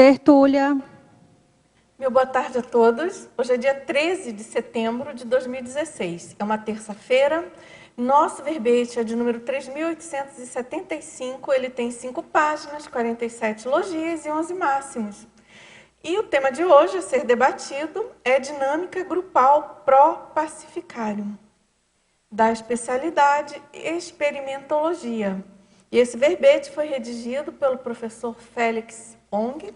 Tertúlia. Meu boa tarde a todos. Hoje é dia 13 de setembro de 2016. É uma terça-feira. Nosso verbete é de número 3.875. Ele tem 5 páginas, 47 logias e 11 máximos. E o tema de hoje a ser debatido é dinâmica grupal pró-pacificárium, da especialidade experimentologia. E esse verbete foi redigido pelo professor Félix Ong,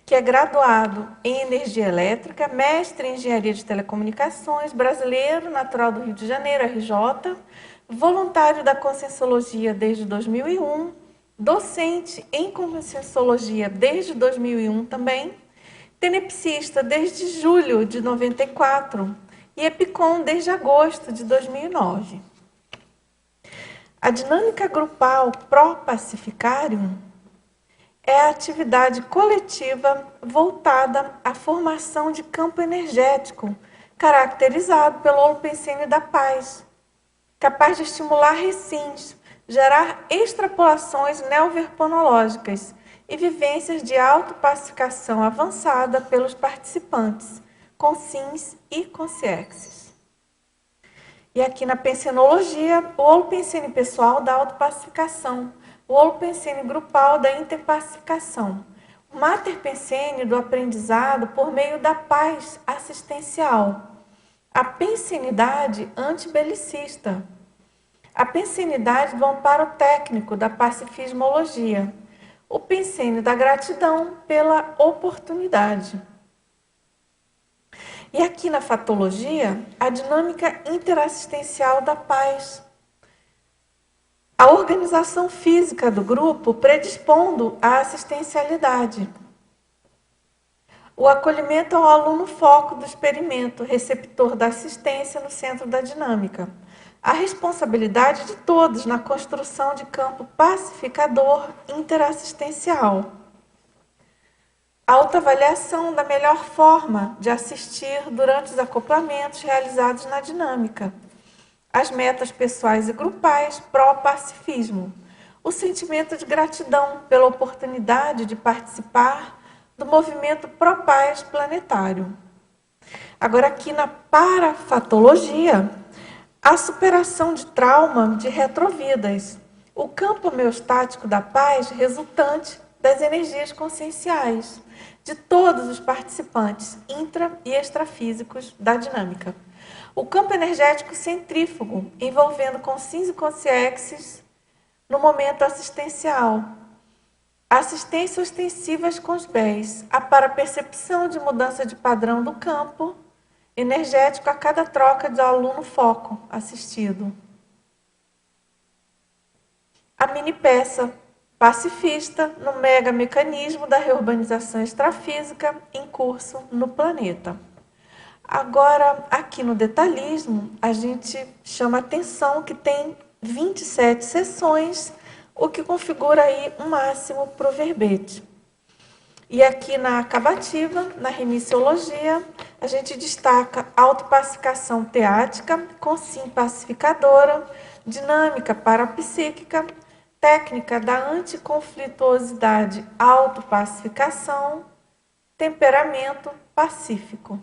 que é graduado em Energia Elétrica, mestre em Engenharia de Telecomunicações, brasileiro, natural do Rio de Janeiro, RJ, voluntário da Conscienciologia desde 2001, docente em Conscienciologia desde 2001 também, tenepsista desde julho de 94 e EPICOM desde agosto de 2009. A dinâmica grupal pró-pacificárium é a atividade coletiva voltada à formação de campo energético, caracterizado pelo holopensene da paz, capaz de estimular recins, gerar extrapolações neoverponológicas e vivências de autopacificação avançada pelos participantes, consciens e consciexes. E aqui na pensenologia, o holopensene pessoal da autopacificação, o holopensene grupal da interpacificação, o materpensene do aprendizado por meio da paz assistencial, a pensenidade antibelicista, a pensenidade do amparo técnico da pacifismologia, o pensene da gratidão pela oportunidade. E aqui na fatologia, a dinâmica interassistencial da paz. A organização física do grupo predispondo à assistencialidade. O acolhimento ao aluno foco do experimento, receptor da assistência no centro da dinâmica. A responsabilidade de todos na construção de campo pacificador interassistencial. A autoavaliação da melhor forma de assistir durante os acoplamentos realizados na dinâmica. As metas pessoais e grupais pró-pacifismo. O sentimento de gratidão pela oportunidade de participar do movimento pró-paz planetário. Agora aqui na parafatologia, a superação de trauma de retrovidas. O campo homeostático da paz resultante das energias conscienciais de todos os participantes intra- e extrafísicos da dinâmica. O campo energético centrífugo, envolvendo consciens e consciexes no momento assistencial. Assistência ostensivas com os BES, a parapercepção de mudança de padrão do campo energético a cada troca de aluno-foco assistido. A mini-peça pacifista no mega mecanismo da reurbanização extrafísica em curso no planeta. Agora, aqui no detalhismo, a gente chama atenção que tem 27 sessões, o que configura aí um máximo para o verbete. E aqui na acabativa, na remissiologia, a gente destaca autopacificação teática, consim pacificadora, dinâmica parapsíquica, técnica da anticonflituosidade, autopacificação, temperamento pacífico.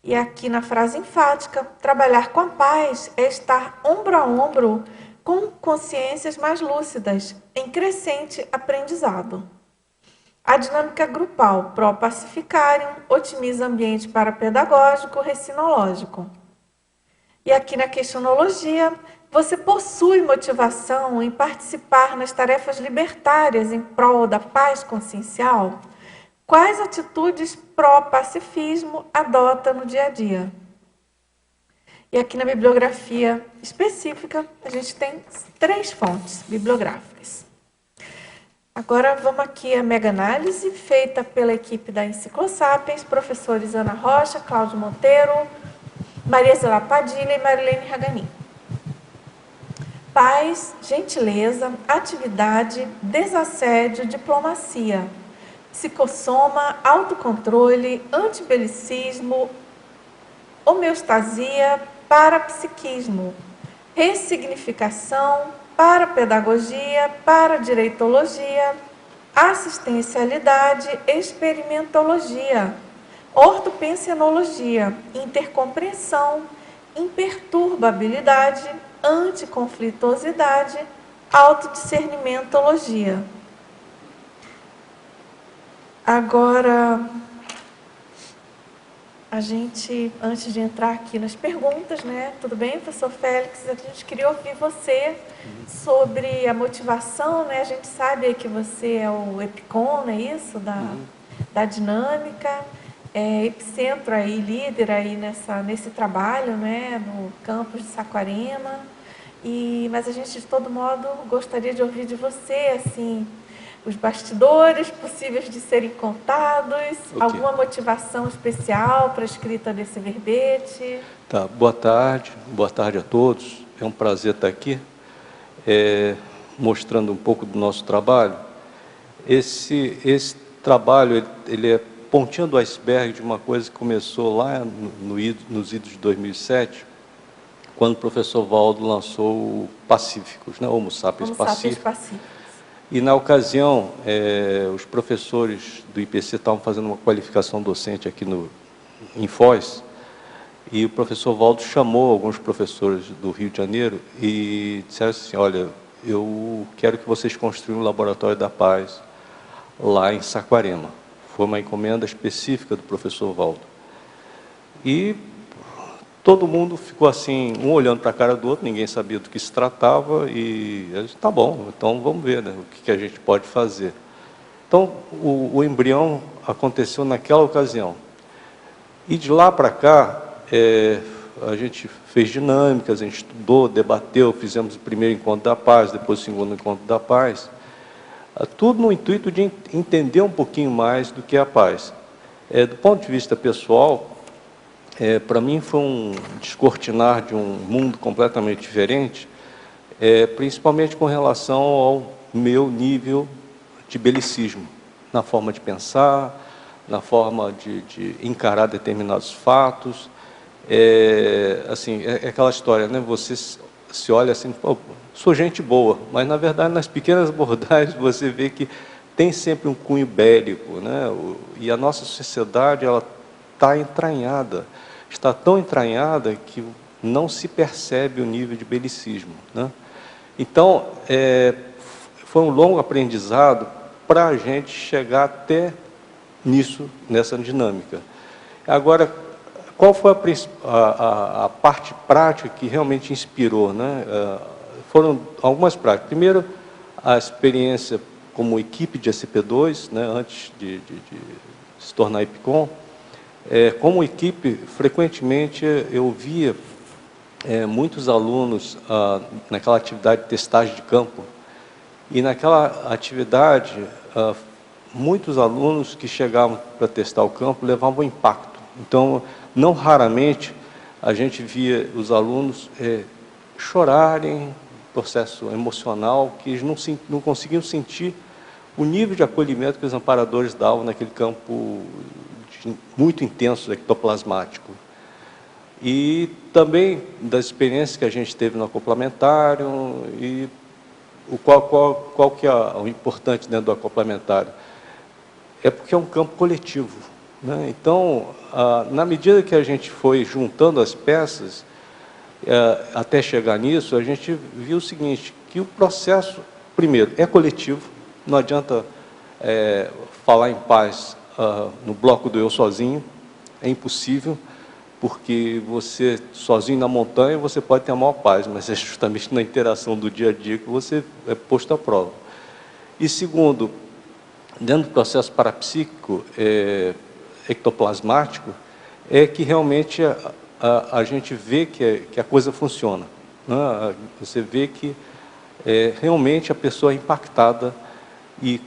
E aqui na frase enfática, trabalhar com a paz é estar ombro a ombro com consciências mais lúcidas, em crescente aprendizado. A dinâmica grupal pró-pacificárium otimiza ambiente parapedagógico recinológico. E aqui na questionologia, você possui motivação em participar nas tarefas libertárias em prol da paz consciencial? Quais atitudes pró-pacifismo adota no dia a dia? E aqui na bibliografia específica, a gente tem 3 fontes bibliográficas. Agora vamos aqui à mega análise feita pela equipe da Enciclosapiens, professores Ana Rocha, Cláudio Monteiro, Maria Zela Padilha e Marilene Raganin. Paz, gentileza, atividade, desassédio, diplomacia, psicossoma, autocontrole, antibelicismo, homeostasia, parapsiquismo, ressignificação, parapedagogia, paradireitologia, assistencialidade, experimentologia, ortopensenologia, intercompreensão, imperturbabilidade, anticonflituosidade, autodiscernimentologia. Agora, a gente, antes de entrar aqui nas perguntas, né? Tudo bem, professor Félix? A gente queria ouvir você sobre a motivação, né? A gente sabe que você é o EPICON, não é isso? Da dinâmica, epicentro aí, líder aí nesse trabalho, né? No campus de Saquarema. Mas a gente, de todo modo, gostaria de ouvir de você, assim, os bastidores possíveis de serem contados, okay. Alguma motivação especial para a escrita desse verbete? Tá, boa tarde a todos. É um prazer estar aqui, mostrando um pouco do nosso trabalho. Esse trabalho, ele é pontinha do iceberg de uma coisa que começou lá nos idos de 2007, quando o professor Valdo lançou o Pacíficos, né? Homo Sapiens Pacíficos. E, na ocasião, os professores do IPC estavam fazendo uma qualificação docente aqui em Foz, e o professor Valdo chamou alguns professores do Rio de Janeiro e disseram assim, olha, eu quero que vocês construam um laboratório da paz lá em Saquarema. Foi uma encomenda específica do professor Valdo. E todo mundo ficou assim, um olhando para a cara do outro, ninguém sabia do que se tratava, e eu disse, tá bom, então vamos ver, né, o que a gente pode fazer. Então, o embrião aconteceu naquela ocasião. E de lá para cá, a gente fez dinâmicas, a gente estudou, debateu, fizemos o primeiro encontro da paz, depois o segundo encontro da paz, tudo no intuito de entender um pouquinho mais do que é a paz. Do ponto de vista pessoal, para mim foi um descortinar de um mundo completamente diferente, principalmente com relação ao meu nível de belicismo, na forma de pensar, na forma de encarar determinados fatos. Assim, aquela história, né? Você se olha assim, pô, sou gente boa, mas na verdade nas pequenas abordagens você vê que tem sempre um cunho bélico, né? E a nossa sociedade, ela está entranhada, está tão entranhada que não se percebe o nível de belicismo, né? Então, foi um longo aprendizado para a gente chegar até nessa dinâmica. Agora, qual foi a parte prática que realmente inspirou, né? Foram algumas práticas. Primeiro, a experiência como equipe de SCP-2, né, antes de se tornar EPICON. Como equipe, frequentemente eu via muitos alunos naquela atividade de testagem de campo, e naquela atividade, muitos alunos que chegavam para testar o campo levavam impacto. Então, não raramente, a gente via os alunos chorarem, processo emocional, que eles não conseguiam sentir o nível de acolhimento que os amparadores davam naquele campo muito intenso ectoplasmático. E também das experiências que a gente teve no acoplamentário, e qual que é o importante dentro do acoplamentário? Porque é um campo coletivo, né? Então, na medida que a gente foi juntando as peças, até chegar nisso, a gente viu o seguinte, que o processo, primeiro, é coletivo, não adianta falar em paz no bloco do eu sozinho, é impossível, porque você, sozinho na montanha, você pode ter a maior paz, mas é justamente na interação do dia a dia que você é posto à prova. E segundo, dentro do processo parapsíquico, ectoplasmático, é que realmente a gente vê que a coisa funciona, né? Você vê que realmente a pessoa é impactada, e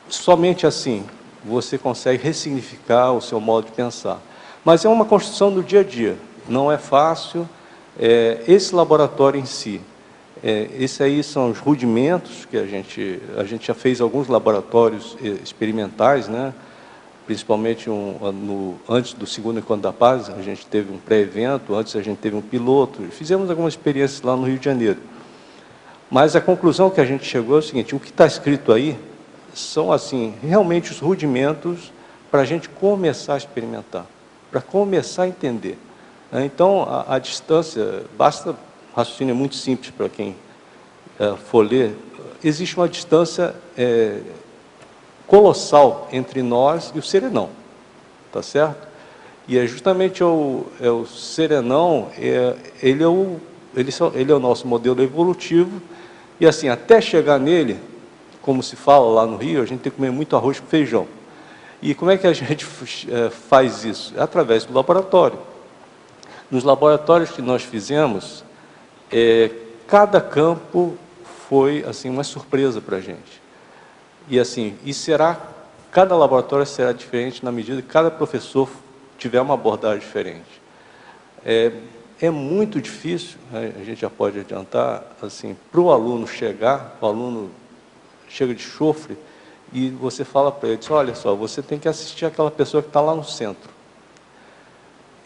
somente assim você consegue ressignificar o seu modo de pensar. Mas é uma construção do dia a dia, não é fácil. Esse laboratório em si, esses aí são os rudimentos que a gente já fez alguns laboratórios experimentais, né? Principalmente antes do segundo Encontro da Paz, a gente teve um pré-evento, antes a gente teve um piloto, fizemos algumas experiências lá no Rio de Janeiro. Mas a conclusão que a gente chegou é o seguinte, o que está escrito aí são assim, realmente os rudimentos para a gente começar a experimentar, para começar a entender. Então, a distância, basta, raciocínio é muito simples para quem for ler, existe uma distância colossal entre nós e o serenão, tá certo? E é justamente o serenão, ele é o nosso modelo evolutivo, e assim, até chegar nele, como se fala lá no Rio, a gente tem que comer muito arroz com feijão. E como é que a gente faz isso? É através do laboratório. Nos laboratórios que nós fizemos, cada campo foi assim uma surpresa para a gente. E assim, cada laboratório será diferente na medida que cada professor tiver uma abordagem diferente. É muito difícil, a gente já pode adiantar, assim, para o aluno chegar, o aluno chega de chofre, e você fala para ele, olha só, você tem que assistir aquela pessoa que está lá no centro.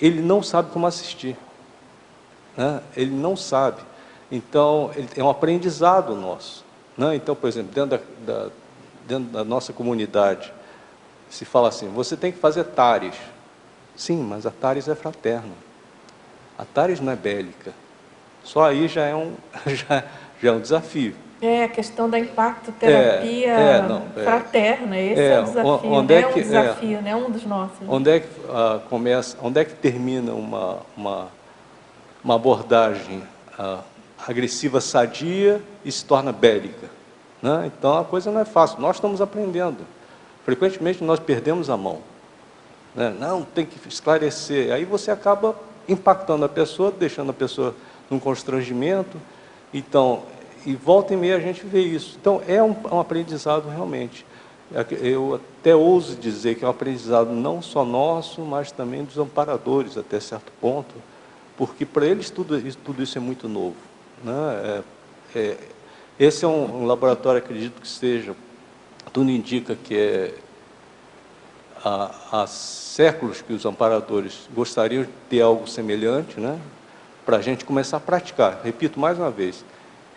Ele não sabe como assistir, né? Ele não sabe. Então, é um aprendizado nosso, né? Então, por exemplo, dentro da nossa comunidade, se fala assim, você tem que fazer TARES. Sim, mas a TARES é fraterna. A TARES não é bélica. Só aí já é um desafio. A questão da impactoterapia fraterna, esse é o desafio, onde é que, desafio, né? Um dos nossos. Onde é que começa, onde é que termina uma abordagem agressiva, sadia e se torna bélica, né? Então a coisa não é fácil, nós estamos aprendendo. Frequentemente nós perdemos a mão, né? Não, tem que esclarecer, aí você acaba impactando a pessoa, deixando a pessoa num constrangimento. Então, e volta e meia a gente vê isso. Então, é um aprendizado realmente. Eu até ouso dizer que é um aprendizado não só nosso, mas também dos amparadores, até certo ponto, porque para eles tudo isso é muito novo, né? Esse é um laboratório, acredito que seja, tudo indica que há séculos que os amparadores gostariam de ter algo semelhante, né? Para a gente começar a praticar. Repito mais uma vez,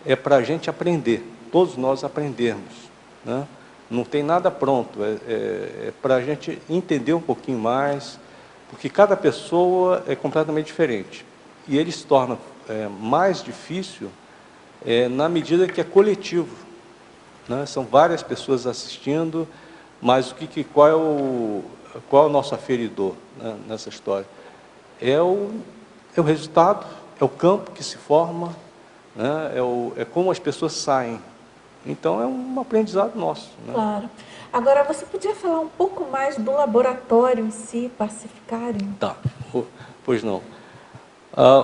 é para a gente aprender, todos nós aprendermos, né? Não tem nada pronto, é para a gente entender um pouquinho mais, porque cada pessoa é completamente diferente. E ele se torna mais difícil na medida que é coletivo, né? São várias pessoas assistindo, mas qual é o nosso aferidor, né, nessa história? É o resultado, é o campo que se forma, né? É como as pessoas saem. Então, é um aprendizado nosso, né? Claro. Agora, você podia falar um pouco mais do laboratório em si, Pacificarium? Tá, pois não.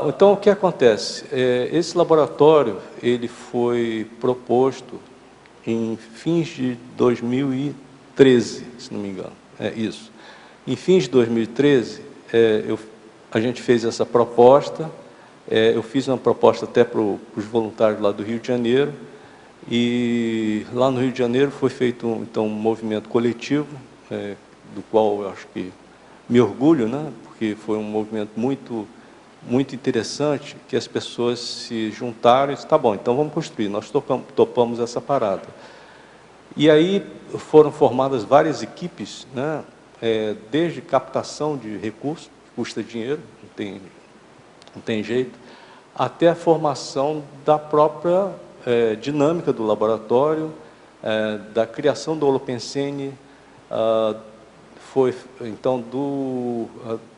Então, o que acontece? Esse laboratório, ele foi proposto em fins de 2013, se não me engano. É isso. Em fins de 2013, a gente fez essa proposta. Eu fiz uma proposta até para os voluntários lá do Rio de Janeiro, e lá no Rio de Janeiro foi feito então um movimento coletivo, do qual eu acho que me orgulho, né? Porque foi um movimento muito interessante, que as pessoas se juntaram e disseram, tá bom, então vamos construir. Nós topamos essa parada. E aí foram formadas várias equipes, né? Desde captação de recursos, que custa dinheiro, não tem jeito, até a formação da própria dinâmica do laboratório, da criação do Holopensene, foi então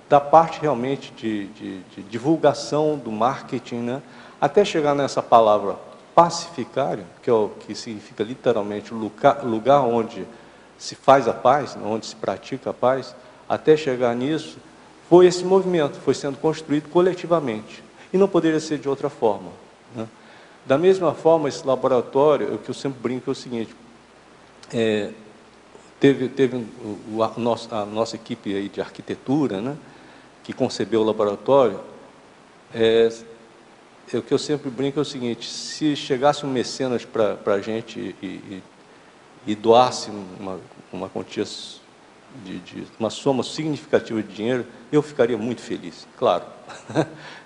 da parte realmente de divulgação do marketing, né? Até chegar nessa palavra pacificário, que significa literalmente lugar onde se faz a paz, onde se pratica a paz. Até chegar nisso, foi esse movimento, foi sendo construído coletivamente, e não poderia ser de outra forma, né? Da mesma forma, esse laboratório, o que eu sempre brinco é o seguinte, teve a nossa equipe aí de arquitetura, né, que concebeu o laboratório. O que eu sempre brinco é o seguinte, se chegasse um mecenas para a gente e doasse uma quantia uma soma significativa de dinheiro, eu ficaria muito feliz, claro.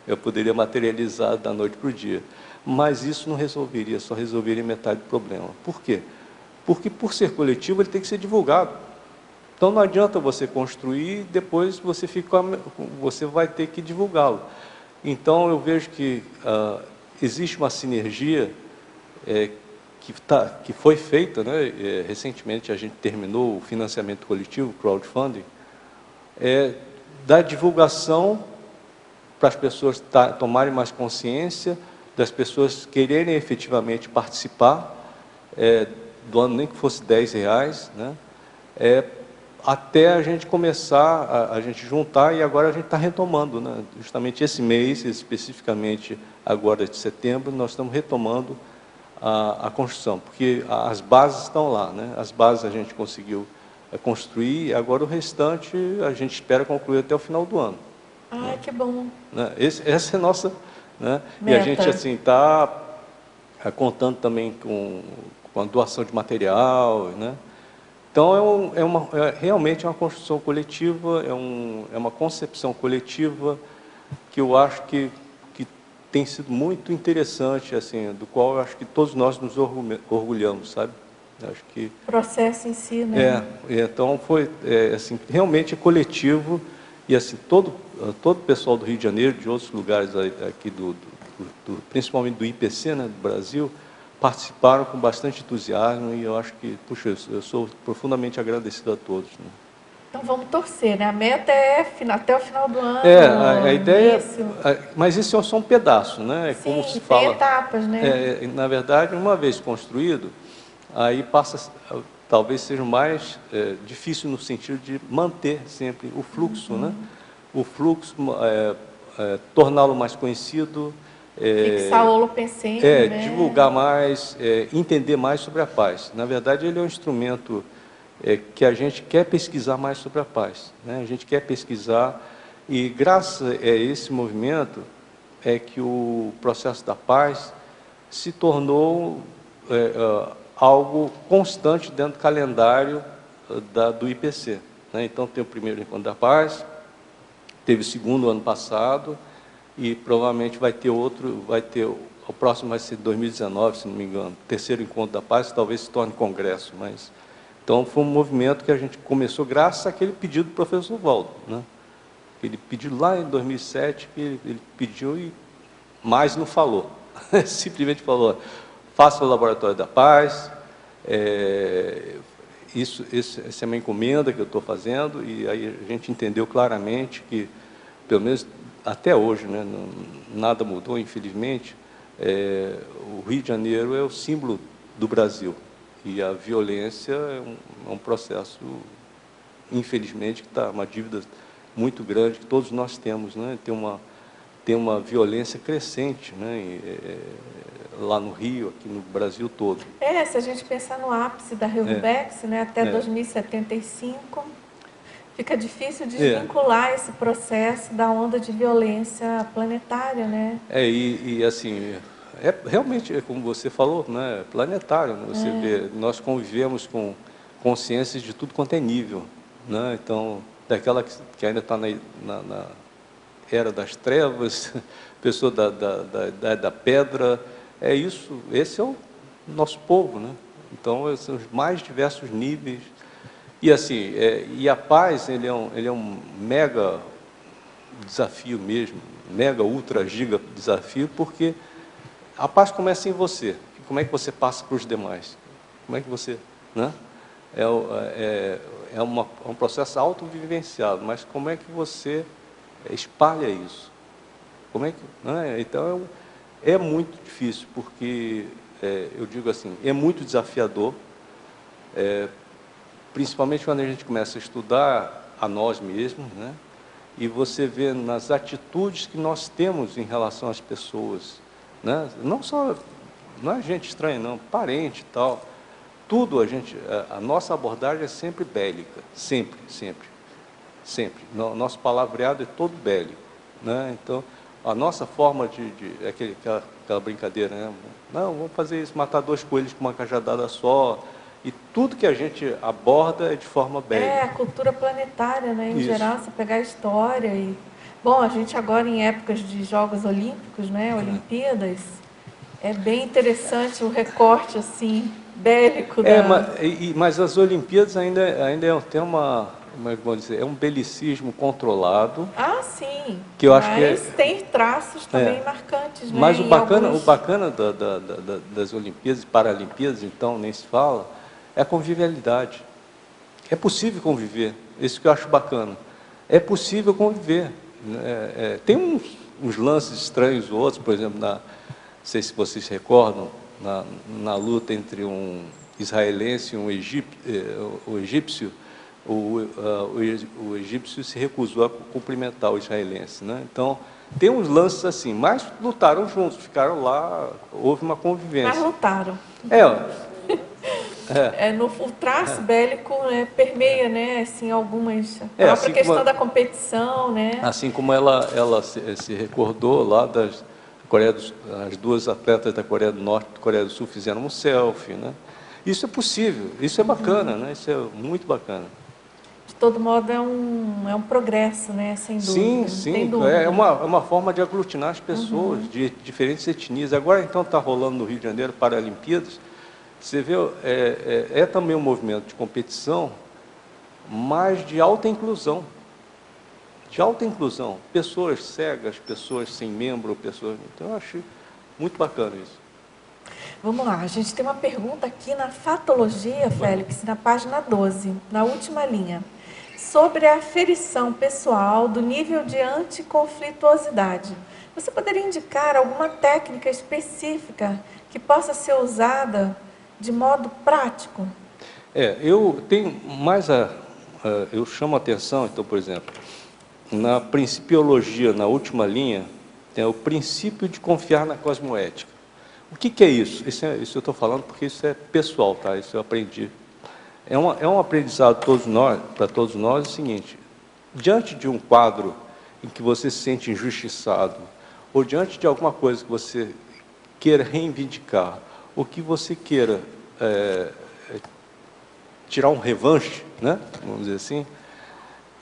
Eu poderia materializar da noite para o dia. Mas isso não resolveria, só resolveria metade do problema. Por quê? porque por ser coletivo ele tem que ser divulgado. Então não adianta você construir e depois você vai ter que divulgá-lo. Então eu vejo que existe uma sinergia que foi feita, né? Recentemente a gente terminou o financiamento coletivo, crowdfunding, da divulgação para as pessoas tomarem mais consciência, das pessoas quererem efetivamente participar, do ano nem que fosse R$10, né? Até a gente começar, a gente juntar, e agora a gente está retomando, né? Justamente esse mês, especificamente agora de setembro, nós estamos retomando a construção, porque as bases estão lá, né? As bases a gente conseguiu construir, e agora o restante a gente espera concluir até o final do ano. Ah, que bom. Né? Essa é a nossa, né? Meta. E a gente assim está contando também com a doação de material, né? Então realmente é uma construção coletiva, é uma concepção coletiva que eu acho que tem sido muito interessante, assim, do qual eu acho que todos nós nos orgulhamos, sabe? Eu acho que o processo em si, né? Então foi assim, realmente coletivo, e assim todo o pessoal do Rio de Janeiro, de outros lugares aqui principalmente do IPC, né, do Brasil, participaram com bastante entusiasmo, e eu acho que, puxa, eu sou profundamente agradecido a todos, né? Então vamos torcer, né? A meta é até o final do ano. A ideia, mas isso é só um pedaço, né? Sim, como se tem fala, etapas, né? Na verdade, uma vez construído, aí talvez seja mais difícil no sentido de manter sempre o fluxo, né? O fluxo, torná-lo mais conhecido, fixar o holopensene, né? divulgar mais, entender mais sobre a paz. Na verdade, ele é um instrumento que a gente quer pesquisar mais sobre a paz, né? A gente quer pesquisar, e graças a esse movimento é que o processo da paz se tornou algo constante dentro do calendário do IPC, né? Então tem o primeiro Encontro da Paz, teve o segundo ano passado, e provavelmente vai ter outro, o próximo vai ser 2019, se não me engano, terceiro Encontro da Paz, talvez se torne congresso, mas... Então, foi um movimento que a gente começou graças àquele pedido do professor Waldo, né? Ele pediu lá em 2007, que ele pediu e mais não falou. Simplesmente falou, faça o Laboratório da Paz, essa é uma encomenda que eu estou fazendo, e aí a gente entendeu claramente que, pelo menos até hoje, né, nada mudou, infelizmente, o Rio de Janeiro é o símbolo do Brasil. E a violência é um processo, infelizmente, que está uma dívida muito grande que todos nós temos, né? Tem uma violência crescente, né? Lá no Rio, aqui no Brasil todo. Se a gente pensar no ápice da Reurbex, né, até 2075, fica difícil desvincular esse processo da onda de violência planetária, né? E assim... realmente, como você falou, né, planetário, né? Você vê, nós convivemos com consciências de tudo quanto é nível, né? Então, daquela que ainda está na era das trevas, pessoa da pedra, esse é o nosso povo, né? Então, são os mais diversos níveis, e assim, e a paz, ele é um mega desafio mesmo, mega, ultra, giga desafio, porque a paz começa em você. Como é que você passa para os demais? Como é que você... né? É um processo autovivenciado, mas como é que você espalha isso? Como é que... né? Então, é muito difícil, porque, eu digo assim, é muito desafiador, principalmente quando a gente começa a estudar a nós mesmos, né? E você vê nas atitudes que nós temos em relação às pessoas, né? Não é gente estranha, não, parente e tal. Tudo a nossa abordagem é sempre bélica, sempre. Nosso palavreado é todo bélico, né? Então, a nossa forma aquela brincadeira, né? Não, vamos fazer isso, matar 2 coelhos com uma cajadada só. E tudo que a gente aborda é de forma bélica. A cultura planetária, né? Em Isso. geral, você pegar a história e... Bom, a gente agora em épocas de Jogos Olímpicos, né? Olimpíadas, é bem interessante o recorte, assim, bélico Mas as Olimpíadas ainda tem como é que vou dizer, é um belicismo controlado. Ah, sim, Que eu acho que mas tem traços também marcantes, né? Mas o bacana, alguns... das Olimpíadas e Paralimpíadas, então, nem se fala, é a convivialidade. É possível conviver, isso que eu acho bacana. É possível conviver. Tem uns lances estranhos outros, por exemplo, não sei se vocês se recordam, na luta entre um israelense e um egípcio, o egípcio se recusou a cumprimentar o israelense, né? Então, tem uns lances assim, mas lutaram juntos, ficaram lá, houve uma convivência. Mas lutaram. O traço bélico permeia, né, assim, algumas... A própria assim questão como, da competição, né? assim como ela se recordou lá das as duas atletas da Coreia do Norte e da Coreia do Sul fizeram um selfie, né? Isso é possível, isso é bacana, né? Isso é muito bacana. De todo modo, é um progresso, né? Sem dúvida. Sim, Tem dúvida. é uma forma de aglutinar as pessoas de diferentes etnias. Agora, então, está rolando no Rio de Janeiro Paralimpíadas. Você vê, também um movimento de competição, mas de alta inclusão. De alta inclusão. Pessoas cegas, pessoas sem membro, pessoas... Então, eu acho muito bacana isso. Vamos lá, a gente tem uma pergunta aqui na Fatologia, Félix, na página 12, na última linha, sobre a aferição pessoal do nível de anticonflituosidade. Você poderia indicar alguma técnica específica que possa ser usada de modo prático? Eu tenho mais eu chamo a atenção, então, por exemplo, na principiologia, na última linha, tem o princípio de confiar na cosmoética. O que é isso? Isso eu estou falando porque isso é pessoal, tá? Isso eu aprendi. É um aprendizado para todos nós, é o seguinte: diante de um quadro em que você se sente injustiçado, ou diante de alguma coisa que você queira reivindicar, ou que você queira tirar um revanche, né? Vamos dizer assim,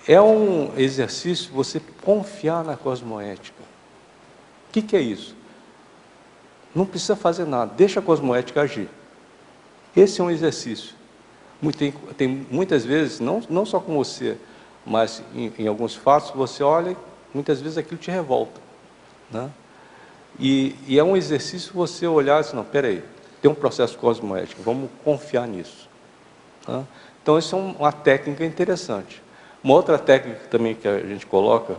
é um exercício você confiar na cosmoética. O que é isso? Não precisa fazer nada, deixa a cosmoética agir. Esse é um exercício. Tem muitas vezes, não só com você, mas em alguns fatos, você olha e muitas vezes aquilo te revolta, né? E é um exercício você olhar e dizer, não, peraí, tem um processo cosmoético, vamos confiar nisso. Né? Então, isso é uma técnica interessante. Uma outra técnica também que a gente coloca,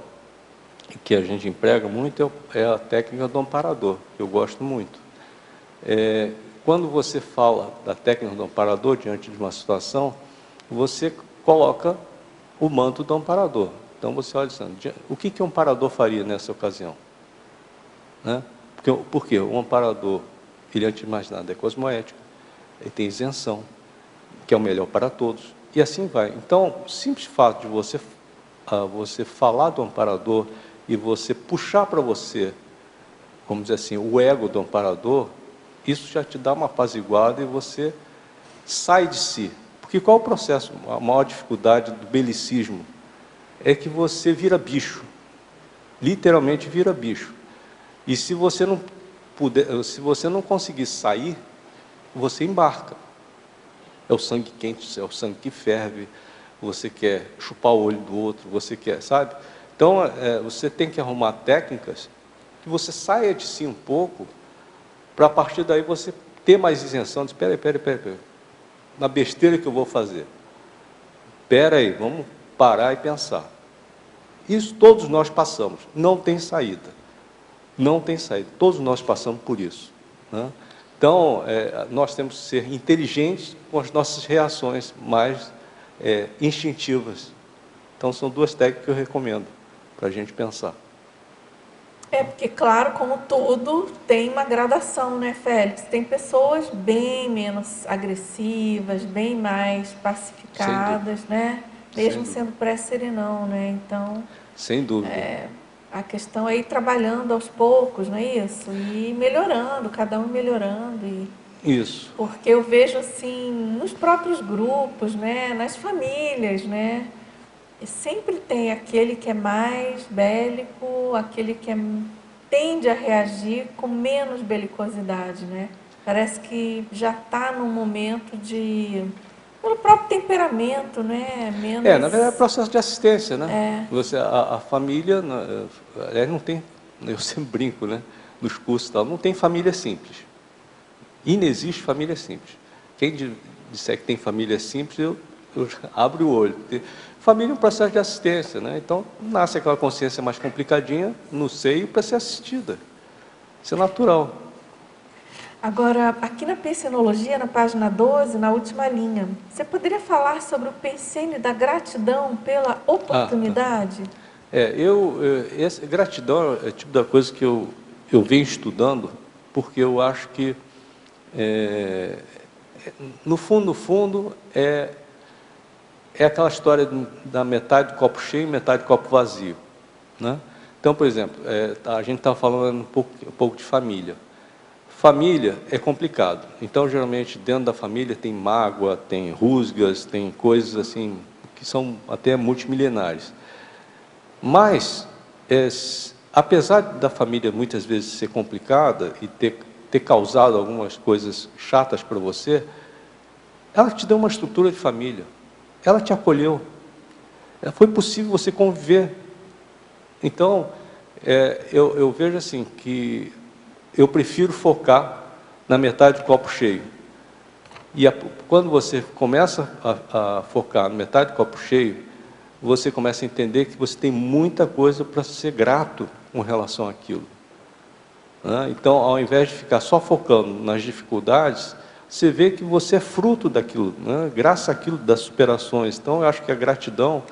que a gente emprega muito, é a técnica do amparador, que eu gosto muito. Quando você fala da técnica do amparador diante de uma situação, você coloca o manto do amparador. Então você olha dizendo, o que um amparador faria nessa ocasião? Né? Porque o amparador, ele antes de mais nada é cosmoético, ele tem isenção, que é o melhor para todos, e assim vai. Então, o simples fato de você falar do amparador e você puxar para você, vamos dizer assim, o ego do amparador, isso já te dá uma apaziguada e você sai de si. Porque qual é o processo, a maior dificuldade do belicismo? É que você vira bicho, literalmente vira bicho. E se você não conseguir sair, você embarca. É o sangue quente, é o sangue que ferve, você quer chupar o olho do outro, você quer, sabe? Então, você tem que arrumar técnicas que você saia de si um pouco, para a partir daí você ter mais isenção. Espera aí, na besteira que eu vou fazer. Espera aí, vamos parar e pensar. Isso todos nós passamos, não tem saída. Não tem saída, todos nós passamos por isso, né? Então, nós temos que ser inteligentes com as nossas reações mais instintivas. Então, são duas técnicas que eu recomendo para a gente pensar. Porque, claro, como tudo, tem uma gradação, né, Félix? Tem pessoas bem menos agressivas, bem mais pacificadas, né? Mesmo sendo pré-serenão, né? Então... Sem dúvida. A questão é ir trabalhando aos poucos, não é isso? E melhorando, cada um melhorando. Isso. Porque eu vejo assim, nos próprios grupos, né? Nas famílias, né? Sempre tem aquele que é mais bélico, aquele que tende a reagir com menos belicosidade, né? Parece que já está no momento de... pelo próprio temperamento, né? Menos... Na verdade é processo de assistência, né? É. Você, a família, não tem, eu sempre brinco, né? Nos cursos e tal, não tem família simples. Inexiste família simples. Quem disser que tem família simples, eu abro o olho. Porque família é um processo de assistência, né? Então, nasce aquela consciência mais complicadinha no seio para ser assistida. Isso é natural. Agora, aqui na Pensenologia, na página 12, na última linha, você poderia falar sobre o pensênio da gratidão pela oportunidade? Essa gratidão é o tipo da coisa que eu venho estudando, porque eu acho que, no fundo, é aquela história da metade do copo cheio e metade do copo vazio, né? Então, por exemplo, a gente estava falando um pouco de família. Família é complicado. Então, geralmente, dentro da família tem mágoa, tem rusgas, tem coisas assim que são até multimilenares. Mas, apesar da família muitas vezes ser complicada e ter causado algumas coisas chatas para você, ela te deu uma estrutura de família. Ela te acolheu. Foi possível você conviver. Então, eu vejo assim que eu prefiro focar na metade do copo cheio. E quando você começa a focar na metade do copo cheio, você começa a entender que você tem muita coisa para ser grato com relação àquilo, né? Então, ao invés de ficar só focando nas dificuldades, você vê que você é fruto daquilo, né? Graças àquilo das superações. Então, eu acho que a gratidão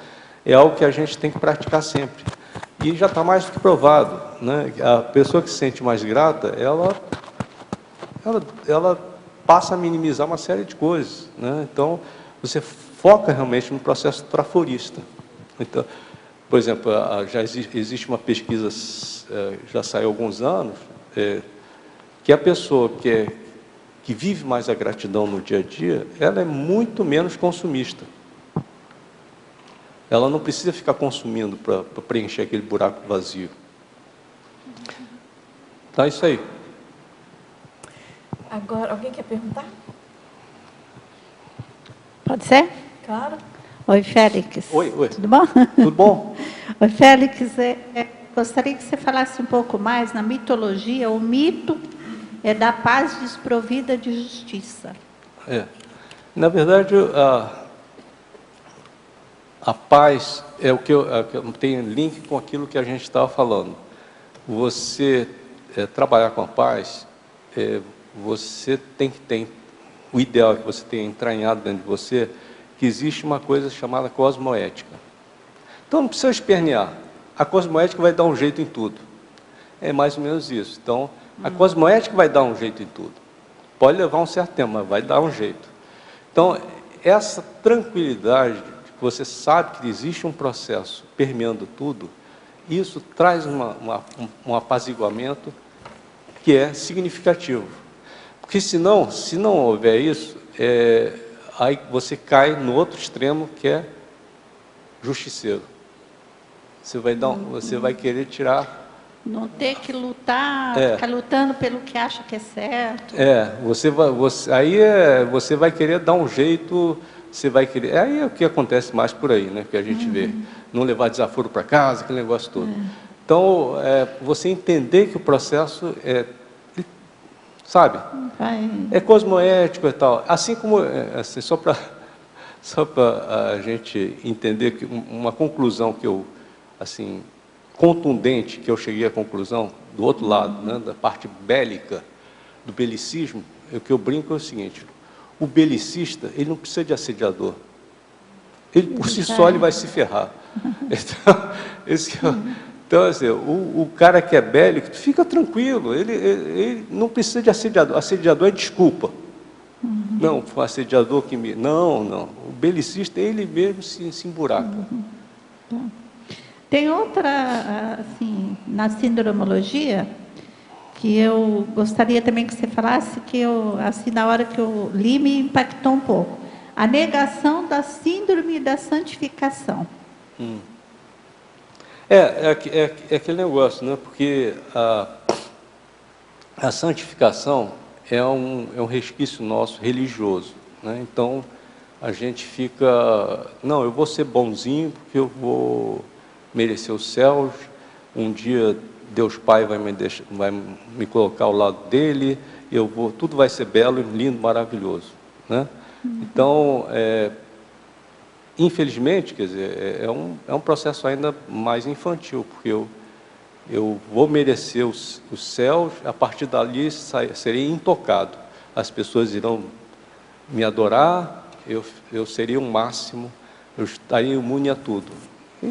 é algo que a gente tem que praticar sempre. E já está mais do que provado, né? A pessoa que se sente mais grata, ela passa a minimizar uma série de coisas, né? Então, você foca realmente no processo traforista. Então, por exemplo, já existe uma pesquisa, já saiu há alguns anos, que a pessoa que vive mais a gratidão no dia a dia, ela é muito menos consumista. Ela não precisa ficar consumindo para preencher aquele buraco vazio. Tá, isso aí. Agora, alguém quer perguntar? Pode ser? Claro. Oi, Félix. Oi. Tudo bom? Tudo bom? Oi, Félix. Gostaria que você falasse um pouco mais na mitologia. O mito é da paz desprovida de justiça. Na verdade, a paz é o que tem link com aquilo que a gente estava falando. Você trabalhar com a paz, você tem que ter, o ideal é que você tenha entranhado dentro de você, que existe uma coisa chamada cosmoética. Então não precisa espernear. A cosmoética vai dar um jeito em tudo. É mais ou menos isso. Então, a cosmoética vai dar um jeito em tudo. Pode levar um certo tempo, mas vai dar um jeito. Então, essa tranquilidade, de que você sabe que existe um processo permeando tudo, isso traz um apaziguamento que é significativo. Porque senão, se não houver isso, aí você cai no outro extremo, que é justiceiro. Você vai querer tirar... Não ter que lutar, ficar lutando pelo que acha que é certo. Você vai querer dar um jeito, você vai querer... Aí é o que acontece mais por aí, né? Que a gente vê. Não levar desaforo para casa, aquele negócio todo. Então, você entender que o processo sabe? É cosmoético e tal. Assim como, assim, só para a gente entender que uma conclusão que eu, assim, contundente, que eu cheguei à conclusão, do outro lado, né, da parte bélica, do belicismo, o que eu brinco é o seguinte: o belicista, ele não precisa de assediador. Ele, por si só, ele vai se ferrar. Então, assim, o cara que é bélico, fica tranquilo, ele não precisa de assediador. Assediador é desculpa. Não, foi o assediador que me... Não. O belicista, ele mesmo se emburaca. Tem outra, assim, na sindromologia, que eu gostaria também que você falasse, que eu, assim, na hora que eu li, me impactou um pouco. A negação da síndrome da santificação. É aquele negócio, né? Porque a santificação é um resquício nosso religioso, né? Então, a gente fica, não, eu vou ser bonzinho porque eu vou merecer os céus, um dia Deus Pai vai me colocar ao lado dele, tudo vai ser belo, lindo, maravilhoso, né? Então, infelizmente, quer dizer, é um processo ainda mais infantil, porque eu vou merecer os céus, a partir dali serei intocado. As pessoas irão me adorar, eu seria o máximo, eu estaria imune a tudo. E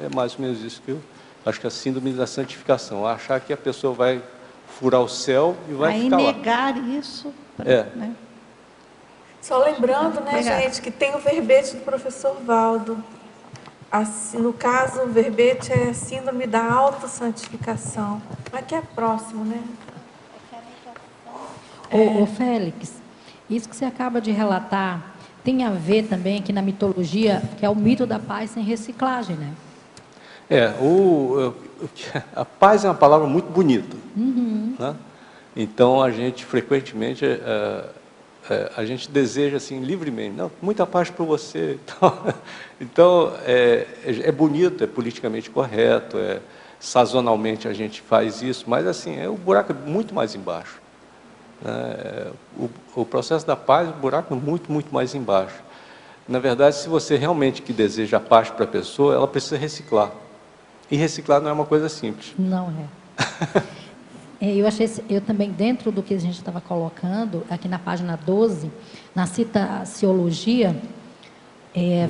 é mais ou menos isso que eu acho que é a síndrome da santificação, achar que a pessoa vai furar o céu e vai ficar lá. Aí negar isso. Né? Só lembrando, né, Obrigada. gente, que tem o verbete do professor Valdo. No caso, o verbete é a síndrome da autossantificação. Mas que é próximo, né? Ô, Félix, isso que você acaba de relatar tem a ver também aqui na mitologia, que é o mito da paz sem reciclagem, né? A paz é uma palavra muito bonita, né? Então, a gente frequentemente, a gente deseja assim, livremente, não, muita paz para você. Então, é bonito, é politicamente correto, sazonalmente a gente faz isso, mas assim, o buraco é muito mais embaixo. O processo da paz, o buraco é muito, muito mais embaixo. Na verdade, se você realmente que deseja a paz para a pessoa, ela precisa reciclar. E reciclar não é uma coisa simples. Não é. Eu também, dentro do que a gente estava colocando, aqui na página 12, na citaciologia,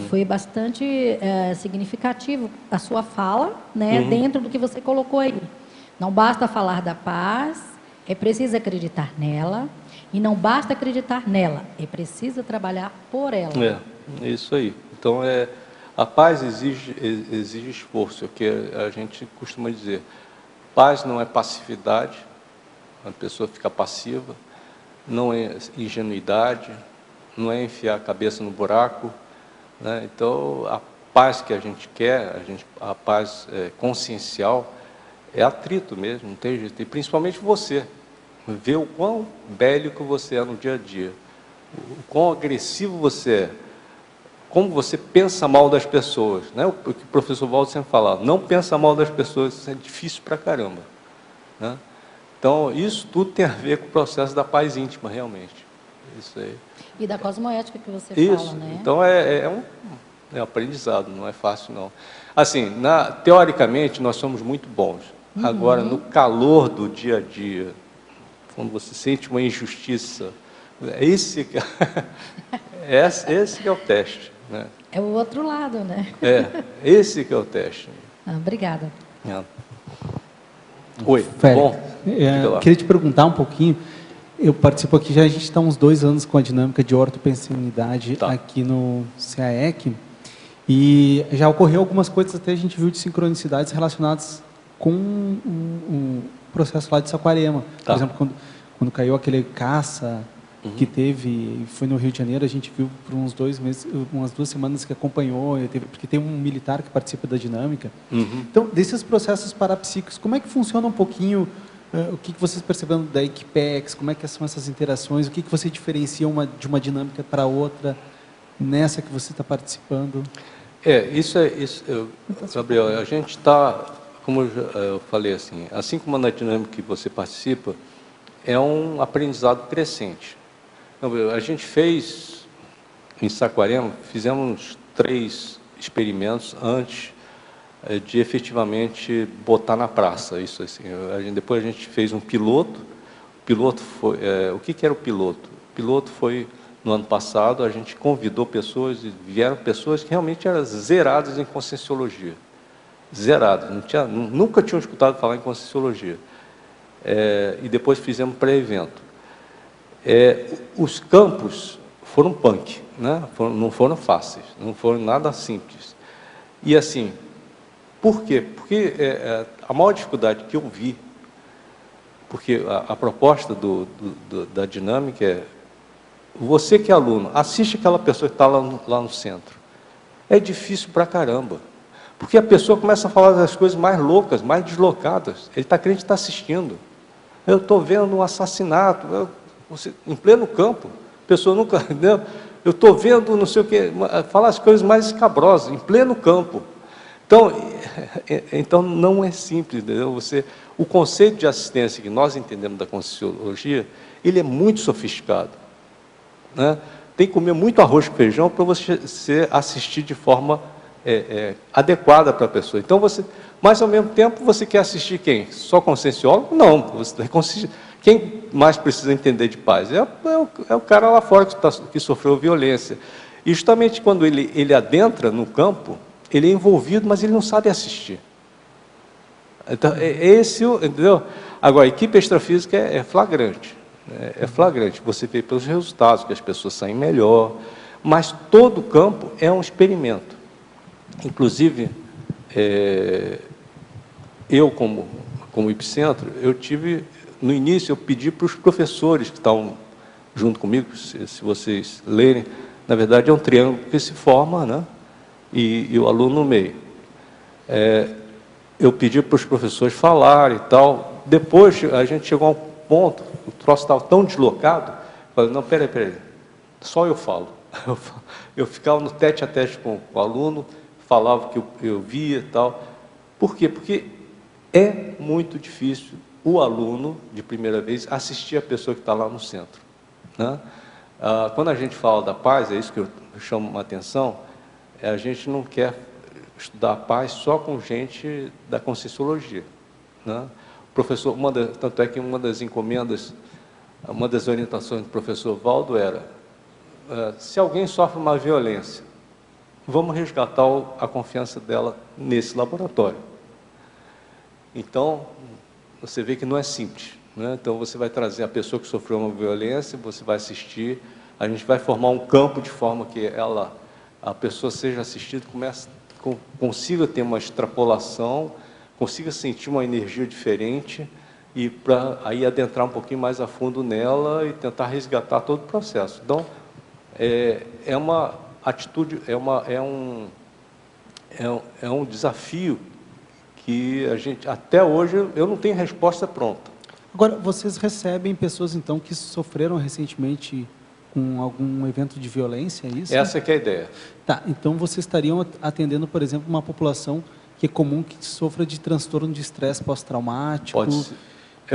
foi bastante significativo a sua fala, né, dentro do que você colocou aí. Não basta falar da paz, é preciso acreditar nela, e não basta acreditar nela, é preciso trabalhar por ela. É isso aí. Então, a paz exige esforço, é o que a gente costuma dizer. Paz não é passividade, a pessoa fica passiva, não é ingenuidade, não é enfiar a cabeça no buraco, né? Então, a paz que a gente quer, a paz consciencial, é atrito mesmo, não tem jeito. E principalmente você, ver o quão bélico você é no dia a dia, o quão agressivo você é, como você pensa mal das pessoas, né? O que o professor Valdo sempre fala, não pensa mal das pessoas, isso é difícil pra caramba, né? Então, isso tudo tem a ver com o processo da paz íntima, realmente. Isso aí. E da cosmoética que você fala, né? Então, é um aprendizado, não é fácil, não. Assim, teoricamente, nós somos muito bons. Agora, no calor do dia a dia, quando você sente uma injustiça, esse que é o teste, né? É o outro lado, né? Esse que é o teste. Obrigada. Oi, Félix, bom? Queria te perguntar um pouquinho. Eu participo aqui, a gente está há uns 2 anos com a dinâmica de ortopensionidade aqui no CAEC, e já ocorreu algumas coisas, até a gente viu de sincronicidades relacionadas com um processo lá de Saquarema. Por exemplo, quando caiu aquele caça que teve, foi no Rio de Janeiro, a gente viu por uns 2 meses, umas 2 semanas que acompanhou, porque tem um militar que participa da dinâmica. Então, desses processos parapsíquicos, como é que funciona um pouquinho, o que vocês perceberam da Equipex, como é que são essas interações, o que você diferencia de uma dinâmica para outra, nessa que você está participando? Gabriel, a gente está, como eu falei assim como na dinâmica que você participa, é um aprendizado crescente. A gente fez, em Saquarema, fizemos 3 experimentos antes de efetivamente botar na praça. Isso assim. Depois a gente fez um piloto. O piloto foi, o que era o piloto? O piloto foi, no ano passado, a gente convidou pessoas, e vieram pessoas que realmente eram zeradas em Conscienciologia. Zeradas, nunca tinham escutado falar em Conscienciologia. E depois fizemos pré-evento. Os campos foram punk, né? Não foram fáceis, não foram nada simples. E assim, por quê? Porque a maior dificuldade que eu vi, porque a proposta da dinâmica é, você que é aluno, assiste aquela pessoa que está lá no centro. É difícil pra caramba. Porque a pessoa começa a falar das coisas mais loucas, mais deslocadas. Ele está crente, está assistindo. Eu estou vendo um assassinato. Você, em pleno campo, a pessoa nunca... Né? Eu estou vendo, não sei o quê, falar as coisas mais escabrosas, em pleno campo. Então não é simples, entendeu? O conceito de assistência que nós entendemos da Conscienciologia, ele é muito sofisticado, né? Tem que comer muito arroz com feijão para você assistir de forma adequada para a pessoa. Então, mas ao mesmo tempo, você quer assistir quem? Só conscienciólogo? Não, quem mais precisa entender de paz? É o cara lá fora que sofreu violência. E justamente quando ele adentra no campo, ele é envolvido, mas ele não sabe assistir. Então, entendeu? Agora, a equipe extrafísica é flagrante. É flagrante. Você vê pelos resultados que as pessoas saem melhor, mas todo o campo é um experimento. Inclusive, eu, como epicentro, no início, eu pedi para os professores que estavam junto comigo, se vocês lerem, na verdade é um triângulo que se forma, né? E o aluno no meio. Eu pedi para os professores falarem e tal. Depois, a gente chegou a um ponto, o troço estava tão deslocado, eu falei, não, peraí, só eu falo. Eu ficava no tete-a-tete com o aluno, falava o que eu via e tal. Por quê? Porque é muito difícil o aluno, de primeira vez, assistir a pessoa que está lá no centro, né? Quando a gente fala da paz, é isso que eu chamo a atenção, a gente não quer estudar a paz só com gente da Conscienciologia, né? O professor, tanto é que uma das encomendas, uma das orientações do professor Valdo era, se alguém sofre uma violência, vamos resgatar a confiança dela nesse laboratório. Então, você vê que não é simples, né? Então, você vai trazer a pessoa que sofreu uma violência, você vai assistir, a gente vai formar um campo de forma que a pessoa seja assistida, consiga ter uma extrapolação, consiga sentir uma energia diferente e para aí adentrar um pouquinho mais a fundo nela e tentar resgatar todo o processo. Então, é uma atitude, é um desafio que a gente, até hoje, eu não tenho resposta pronta. Agora, vocês recebem pessoas, então, que sofreram recentemente com algum evento de violência, é isso? Essa que é a ideia. Tá, então vocês estariam atendendo, por exemplo, uma população que é comum que sofra de transtorno de estresse pós-traumático. Pode ser.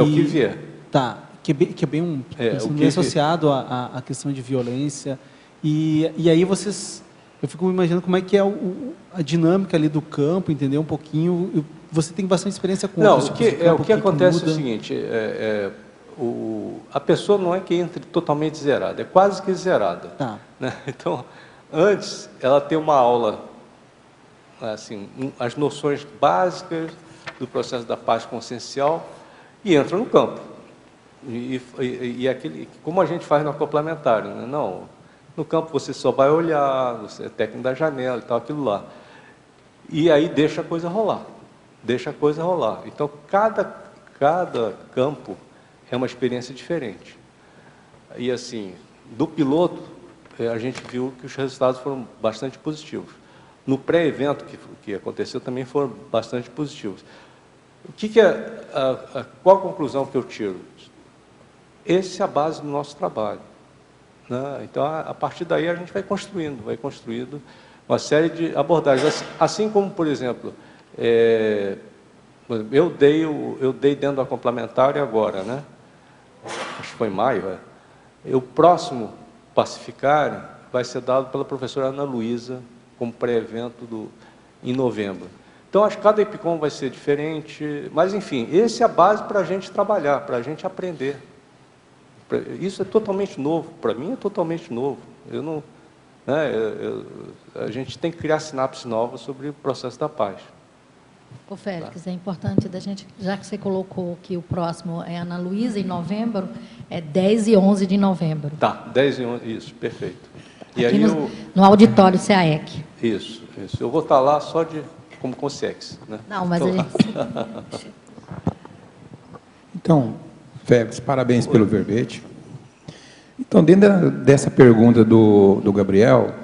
O que vier. Tá, que é bem associado à questão de violência. E aí vocês... Eu fico imaginando como é que é a dinâmica ali do campo, entender um pouquinho. Você tem bastante experiência com outros tipos de campo. O que acontece é o seguinte, a pessoa não é que entre totalmente zerada, é quase que zerada. Tá. Né? Então, antes, ela tem uma aula, assim, as noções básicas do processo da paz consciencial e entra no campo. Como a gente faz no complementário, né? Não, no campo você só vai olhar, você é técnico da janela e tal, aquilo lá. E aí deixa a coisa rolar. Então, cada campo é uma experiência diferente. E assim, do piloto, a gente viu que os resultados foram bastante positivos. No pré-evento que aconteceu também foram bastante positivos. Qual a conclusão que eu tiro? Essa é a base do nosso trabalho, né? Então, a partir daí, a gente vai construindo uma série de abordagens. Assim como, por exemplo, eu dei dentro da complementar agora, né? Acho que foi em maio. O próximo Pacificar vai ser dado pela professora Ana Luísa, como pré-evento em novembro. Então, acho que cada EPICOM vai ser diferente, mas, enfim, essa é a base para a gente trabalhar, para a gente aprender. Isso é totalmente novo, para mim é totalmente novo. A gente tem que criar sinapses novas sobre o processo da paz. Ô Félix, é importante da gente, já que você colocou que o próximo é Ana Luísa, em novembro, é 10 e 11 de novembro. Tá, 10 e 11, isso, perfeito. E aqui aí no auditório CAEC. Isso. Eu vou estar lá só como consciex, né? Não, mas a gente... Então, Félix, parabéns pelo verbete. Então, dentro dessa pergunta do Gabriel,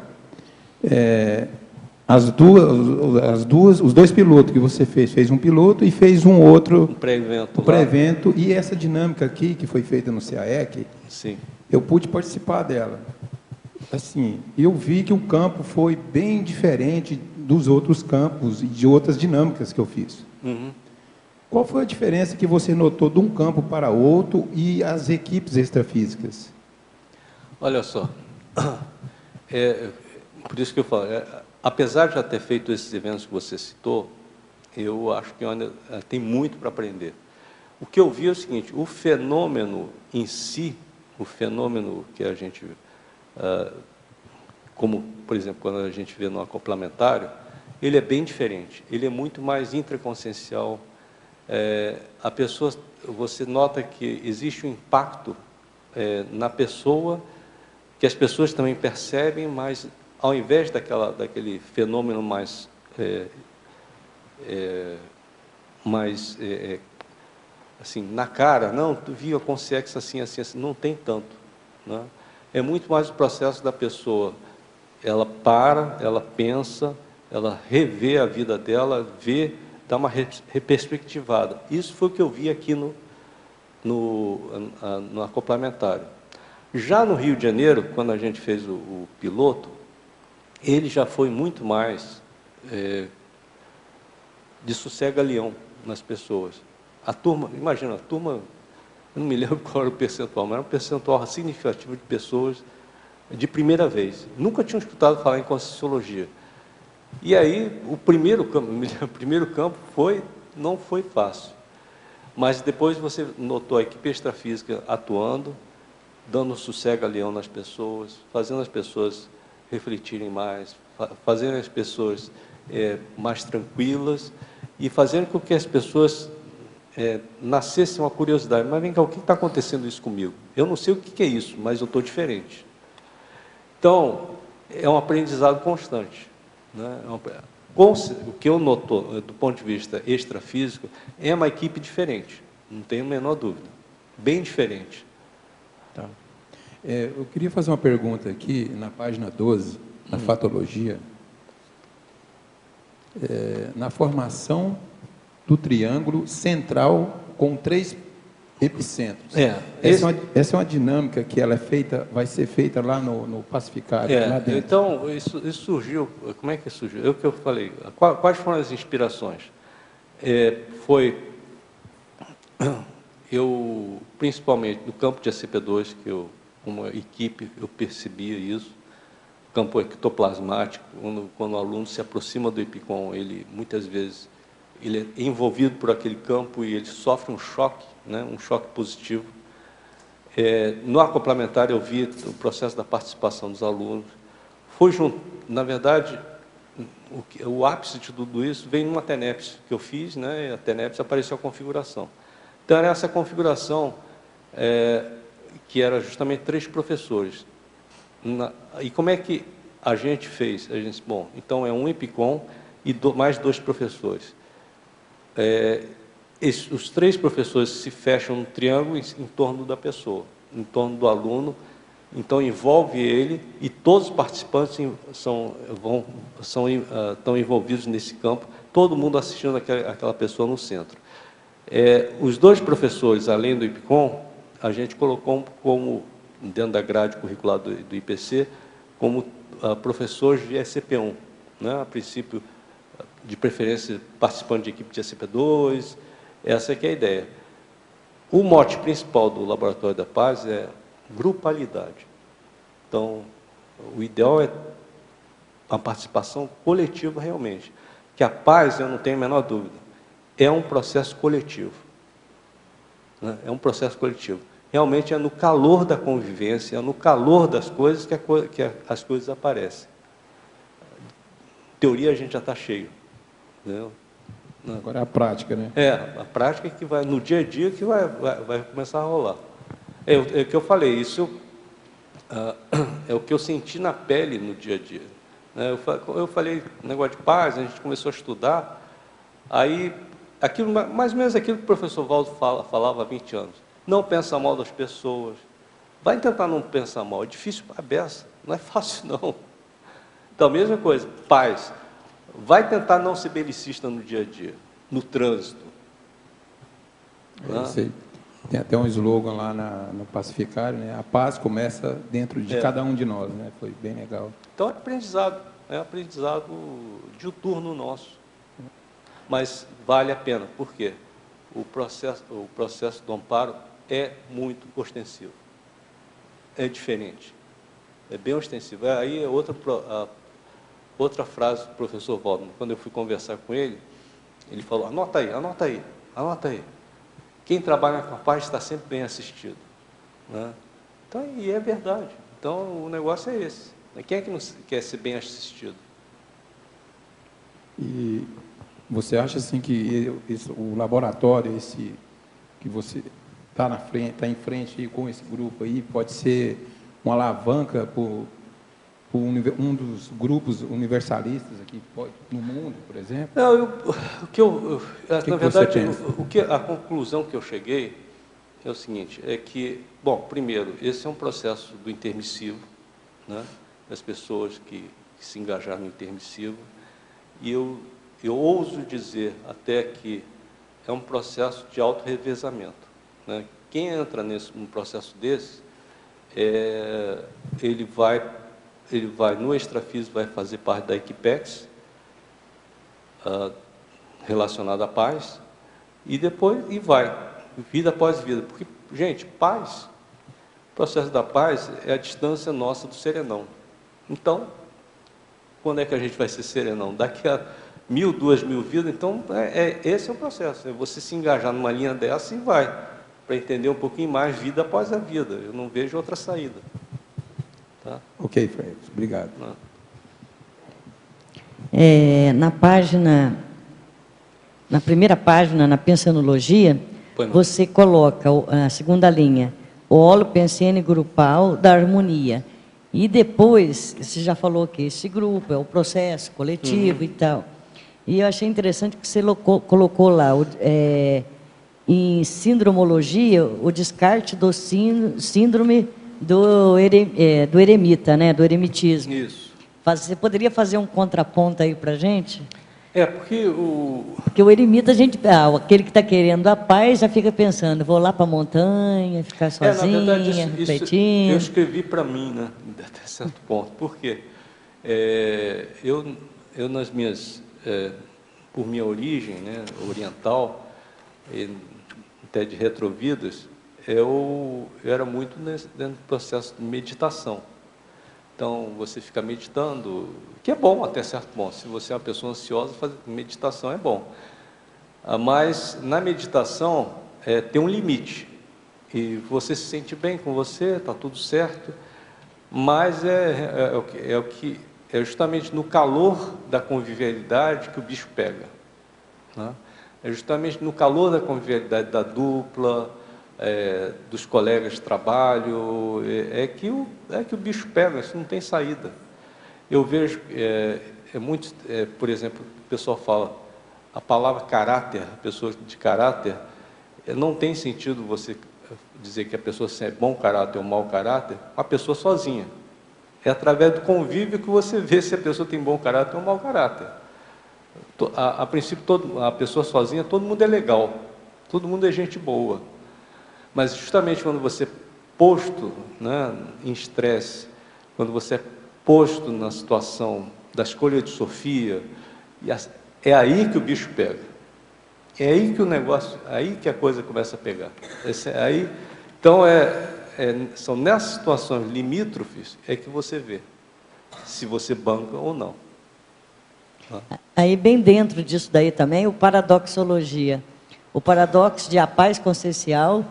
os dois pilotos que você fez um piloto e fez um outro... Um pré-evento. Um pré-evento, e essa dinâmica aqui, que foi feita no CAEC, sim, eu pude participar dela. Assim, eu vi que o campo foi bem diferente dos outros campos e de outras dinâmicas que eu fiz. Uhum. Qual foi a diferença que você notou de um campo para outro e as equipes extrafísicas? Olha só, por isso que eu falo, apesar de já ter feito esses eventos que você citou, eu acho que ainda tem muito para aprender. O que eu vi é o seguinte, o fenômeno em si, o fenômeno que a gente, como, por exemplo, quando a gente vê no acoplamentário, ele é bem diferente, ele é muito mais intraconsciencial. A pessoa, você nota que existe um impacto na pessoa, que as pessoas também percebem, mas ao invés daquele fenômeno mais assim, na cara, não, tu viu a consciência assim, assim, assim, não tem tanto, né? É muito mais o processo da pessoa, ela para, ela pensa, ela revê a vida dela, vê, dá uma reperspectivada. Isso foi o que eu vi aqui no acoplamentário. Já no Rio de Janeiro, quando a gente fez o piloto, ele já foi muito mais de sossega-leão nas pessoas. A turma, imagina, a turma, eu não me lembro qual era o percentual, mas era um percentual significativo de pessoas de primeira vez. Nunca tinham escutado falar em Conscienciologia. E aí, o primeiro campo não foi fácil. Mas depois você notou a equipe extrafísica atuando, dando sossega-leão nas pessoas, fazendo as pessoas refletirem mais, fazendo as pessoas mais tranquilas e fazendo com que as pessoas nascesse uma curiosidade. Mas vem cá, o que está acontecendo isso comigo? Eu não sei o que é isso, mas eu estou diferente. Então, é um aprendizado constante, né? O que eu noto, do ponto de vista extrafísico, é uma equipe diferente, não tenho a menor dúvida, bem diferente. Tá. Eu queria fazer uma pergunta aqui, na página 12, na fatologia, na formação do triângulo central com 3 epicentros. Essa é uma dinâmica que ela vai ser feita lá no pacificário, lá dentro. Então, isso surgiu, como é que surgiu? É o que eu falei, quais foram as inspirações? Eu, principalmente no campo de ACP2, que eu, como equipe, eu percebia isso, campo ectoplasmático, quando o aluno se aproxima do EPICOM, ele, muitas vezes, ele é envolvido por aquele campo e ele sofre um choque, né, um choque positivo. No acoplamentário, eu vi o processo da participação dos alunos. Na verdade, o ápice de tudo isso veio numa TENEPS que eu fiz, né, e a TENEPS apareceu a configuração. Então, era essa configuração que era justamente 3 professores. E como é que a gente fez? A gente disse, bom, então é um EPICOM e mais 2 professores. Os 3 professores se fecham no triângulo em torno da pessoa, em torno do aluno, então envolve ele e todos os participantes estão envolvidos nesse campo, todo mundo assistindo aquela pessoa no centro. Os 2 professores, além do IPCOM, a gente colocou como, dentro da grade curricular do IPC, como professores de SCP-1, né? A princípio, de preferência, participando de equipe de SCP-2, essa que é a ideia. O mote principal do Laboratório da Paz é grupalidade. Então, o ideal é a participação coletiva realmente. Que a paz, eu não tenho a menor dúvida, é um processo coletivo. Né? É um processo coletivo. Realmente é no calor da convivência, é no calor das coisas que as coisas aparecem. Teoria a gente já está cheio. Entendeu? Agora é a prática, né? A prática que vai, no dia a dia, que vai começar a rolar. É o que eu falei, isso é o que eu senti na pele no dia a dia. Eu falei, negócio de paz, a gente começou a estudar, aí, mais ou menos aquilo que o professor Valdo falava há 20 anos. Não pensa mal das pessoas. Vai tentar não pensar mal, é difícil para a beça, não é fácil não. Então, a mesma coisa, paz. vai tentar não ser belicista no dia a dia, no trânsito. Eu sei. Tem até um slogan lá no Pacificário, né? A paz começa dentro de cada um de nós, né? Foi bem legal. Então é aprendizado diuturno nosso. Mas vale a pena, por quê? O processo do amparo é muito ostensivo. É diferente. É bem ostensivo. Aí é outra frase do professor Waldman. Quando eu fui conversar com ele, ele falou, anota aí. Quem trabalha com a paz está sempre bem assistido. Né? Então, e é verdade. Então, o negócio é esse. Quem é que não quer ser bem assistido? E você acha assim que o laboratório, que você está em frente aí com esse grupo aí, pode ser uma alavanca para um dos grupos universalistas aqui no mundo, por exemplo? Não, na verdade, a conclusão que eu cheguei é o seguinte, é que, bom, primeiro, esse é um processo do intermissivo, né, das pessoas que se engajaram no intermissivo, e eu ouso dizer até que é um processo de autorrevezamento. Né? Quem entra num processo desse, ele vai no extrafísico, vai fazer parte da Equipex, relacionada à paz, e depois, vida após vida. Porque, gente, paz, o processo da paz é a distância nossa do serenão. Então, quando é que a gente vai ser serenão? Daqui a 1.000, 2.000 vidas? Então, esse é o processo, é você se engajar numa linha dessa e vai, para entender um pouquinho mais vida após a vida. Eu não vejo outra saída. Tá? Ok, Fred, obrigado. Na primeira página, na pensenologia, você coloca a segunda linha, o holo pensene grupal da harmonia. E depois, você já falou que esse grupo é o processo coletivo e tal. E eu achei interessante que você colocou lá, em sindromologia, o descarte do síndrome do eremita, né, do eremitismo. Isso. Você poderia fazer um contraponto aí para a gente? Porque o eremita, aquele que está querendo a paz, já fica pensando, vou lá para a montanha, ficar sozinho, na verdade, refletindo. Eu escrevi para mim, né, até certo ponto. Por quê? Eu nas minhas, por minha origem, né, oriental, até de retrovidas, eu era muito dentro do processo de meditação. Então, você fica meditando, que é bom até certo ponto. Se você é uma pessoa ansiosa, fazer meditação é bom. Mas, na meditação, tem um limite. E você se sente bem com você, está tudo certo, mas é justamente no calor da convivialidade que o bicho pega. Né? É justamente no calor da convivialidade da dupla, dos colegas de trabalho, que o bicho pega, isso não tem saída. Eu vejo, por exemplo, o pessoal fala, a palavra caráter, pessoa de caráter, não tem sentido você dizer que a pessoa é bom caráter ou mau caráter, a pessoa sozinha. É através do convívio que você vê se a pessoa tem bom caráter ou mau caráter. A princípio, a pessoa sozinha, todo mundo é legal, todo mundo é gente boa. Mas justamente quando você é posto, né, em estresse, quando você é posto na situação da escolha de Sofia, é aí que o bicho pega. É aí que o negócio, aí que a coisa começa a pegar. Então, são nessas situações limítrofes que você vê se você banca ou não. Aí, bem dentro disso daí também, o paradoxologia. O paradoxo de a paz consciencial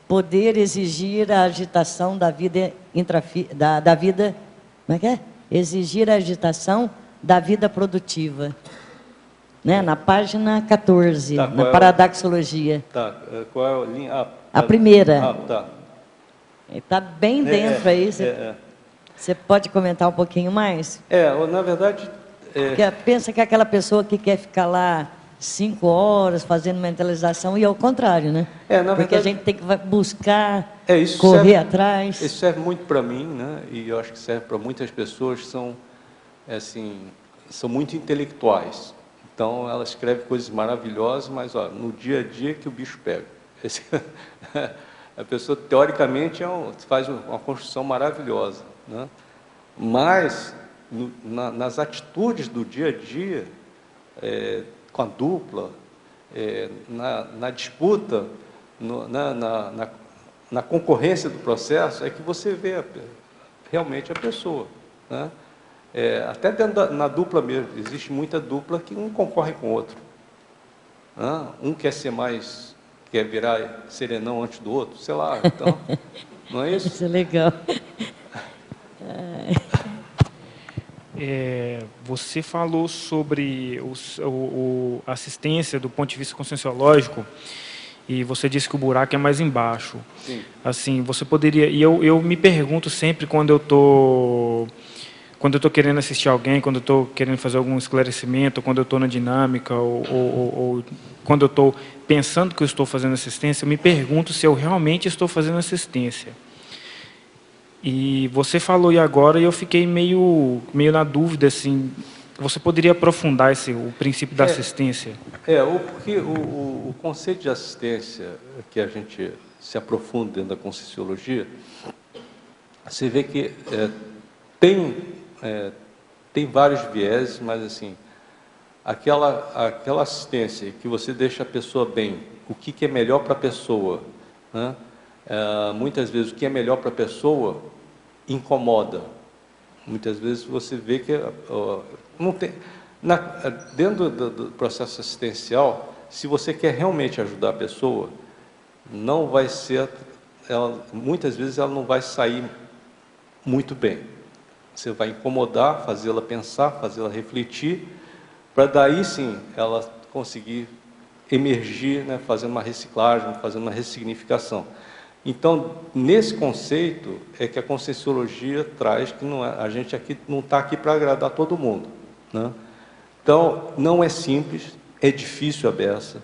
poder exigir a agitação da vida da vida, como é que é? Exigir a agitação da vida produtiva. Né? Na página 14, na paradoxologia. Tá, qual é a linha? A primeira. Tá. Está bem dentro aí. Você pode comentar um pouquinho mais? Na verdade... Porque pensa que é aquela pessoa que quer ficar lá 5 horas fazendo mentalização, e ao contrário, né? Porque a gente tem que buscar, correr atrás. Isso serve muito para mim, né? E eu acho que serve para muitas pessoas que são, assim, são muito intelectuais. Então, ela escreve coisas maravilhosas, mas ó, no dia a dia que o bicho pega. A pessoa, teoricamente, faz uma construção maravilhosa, né? Mas, nas atitudes do dia a dia, com a dupla, na disputa, na concorrência do processo, é que você vê realmente a pessoa, né? Até dentro na dupla mesmo, existe muita dupla que um concorre com o outro, né? Um quer virar serenão antes do outro, sei lá, então, não é isso? Isso é legal. Você falou sobre a assistência do ponto de vista conscienciológico e você disse que o buraco é mais embaixo. Sim. Assim, você poderia... E eu me pergunto sempre quando eu estou querendo assistir alguém, quando eu estou querendo fazer algum esclarecimento, quando eu estou na dinâmica, ou quando eu estou pensando que eu estou fazendo assistência, eu me pergunto se eu realmente estou fazendo assistência. E você falou agora e eu fiquei meio na dúvida, assim, você poderia aprofundar o princípio da assistência? Porque o conceito de assistência, que a gente se aprofunda dentro da Conscienciologia, você vê que tem vários vieses, mas assim, aquela assistência que você deixa a pessoa bem, o que é melhor para a pessoa, né? Muitas vezes o que é melhor para a pessoa incomoda. Muitas vezes você vê que não tem, dentro do processo assistencial, se você quer realmente ajudar a pessoa, não vai ser, muitas vezes ela não vai sair muito bem. Você vai incomodar, fazê-la pensar, fazê-la refletir, para daí sim ela conseguir emergir, né, fazendo uma reciclagem, fazendo uma ressignificação. Então, nesse conceito é que a Conscienciologia traz que a gente aqui não está aqui para agradar todo mundo, né? Então, não é simples, é difícil a beça.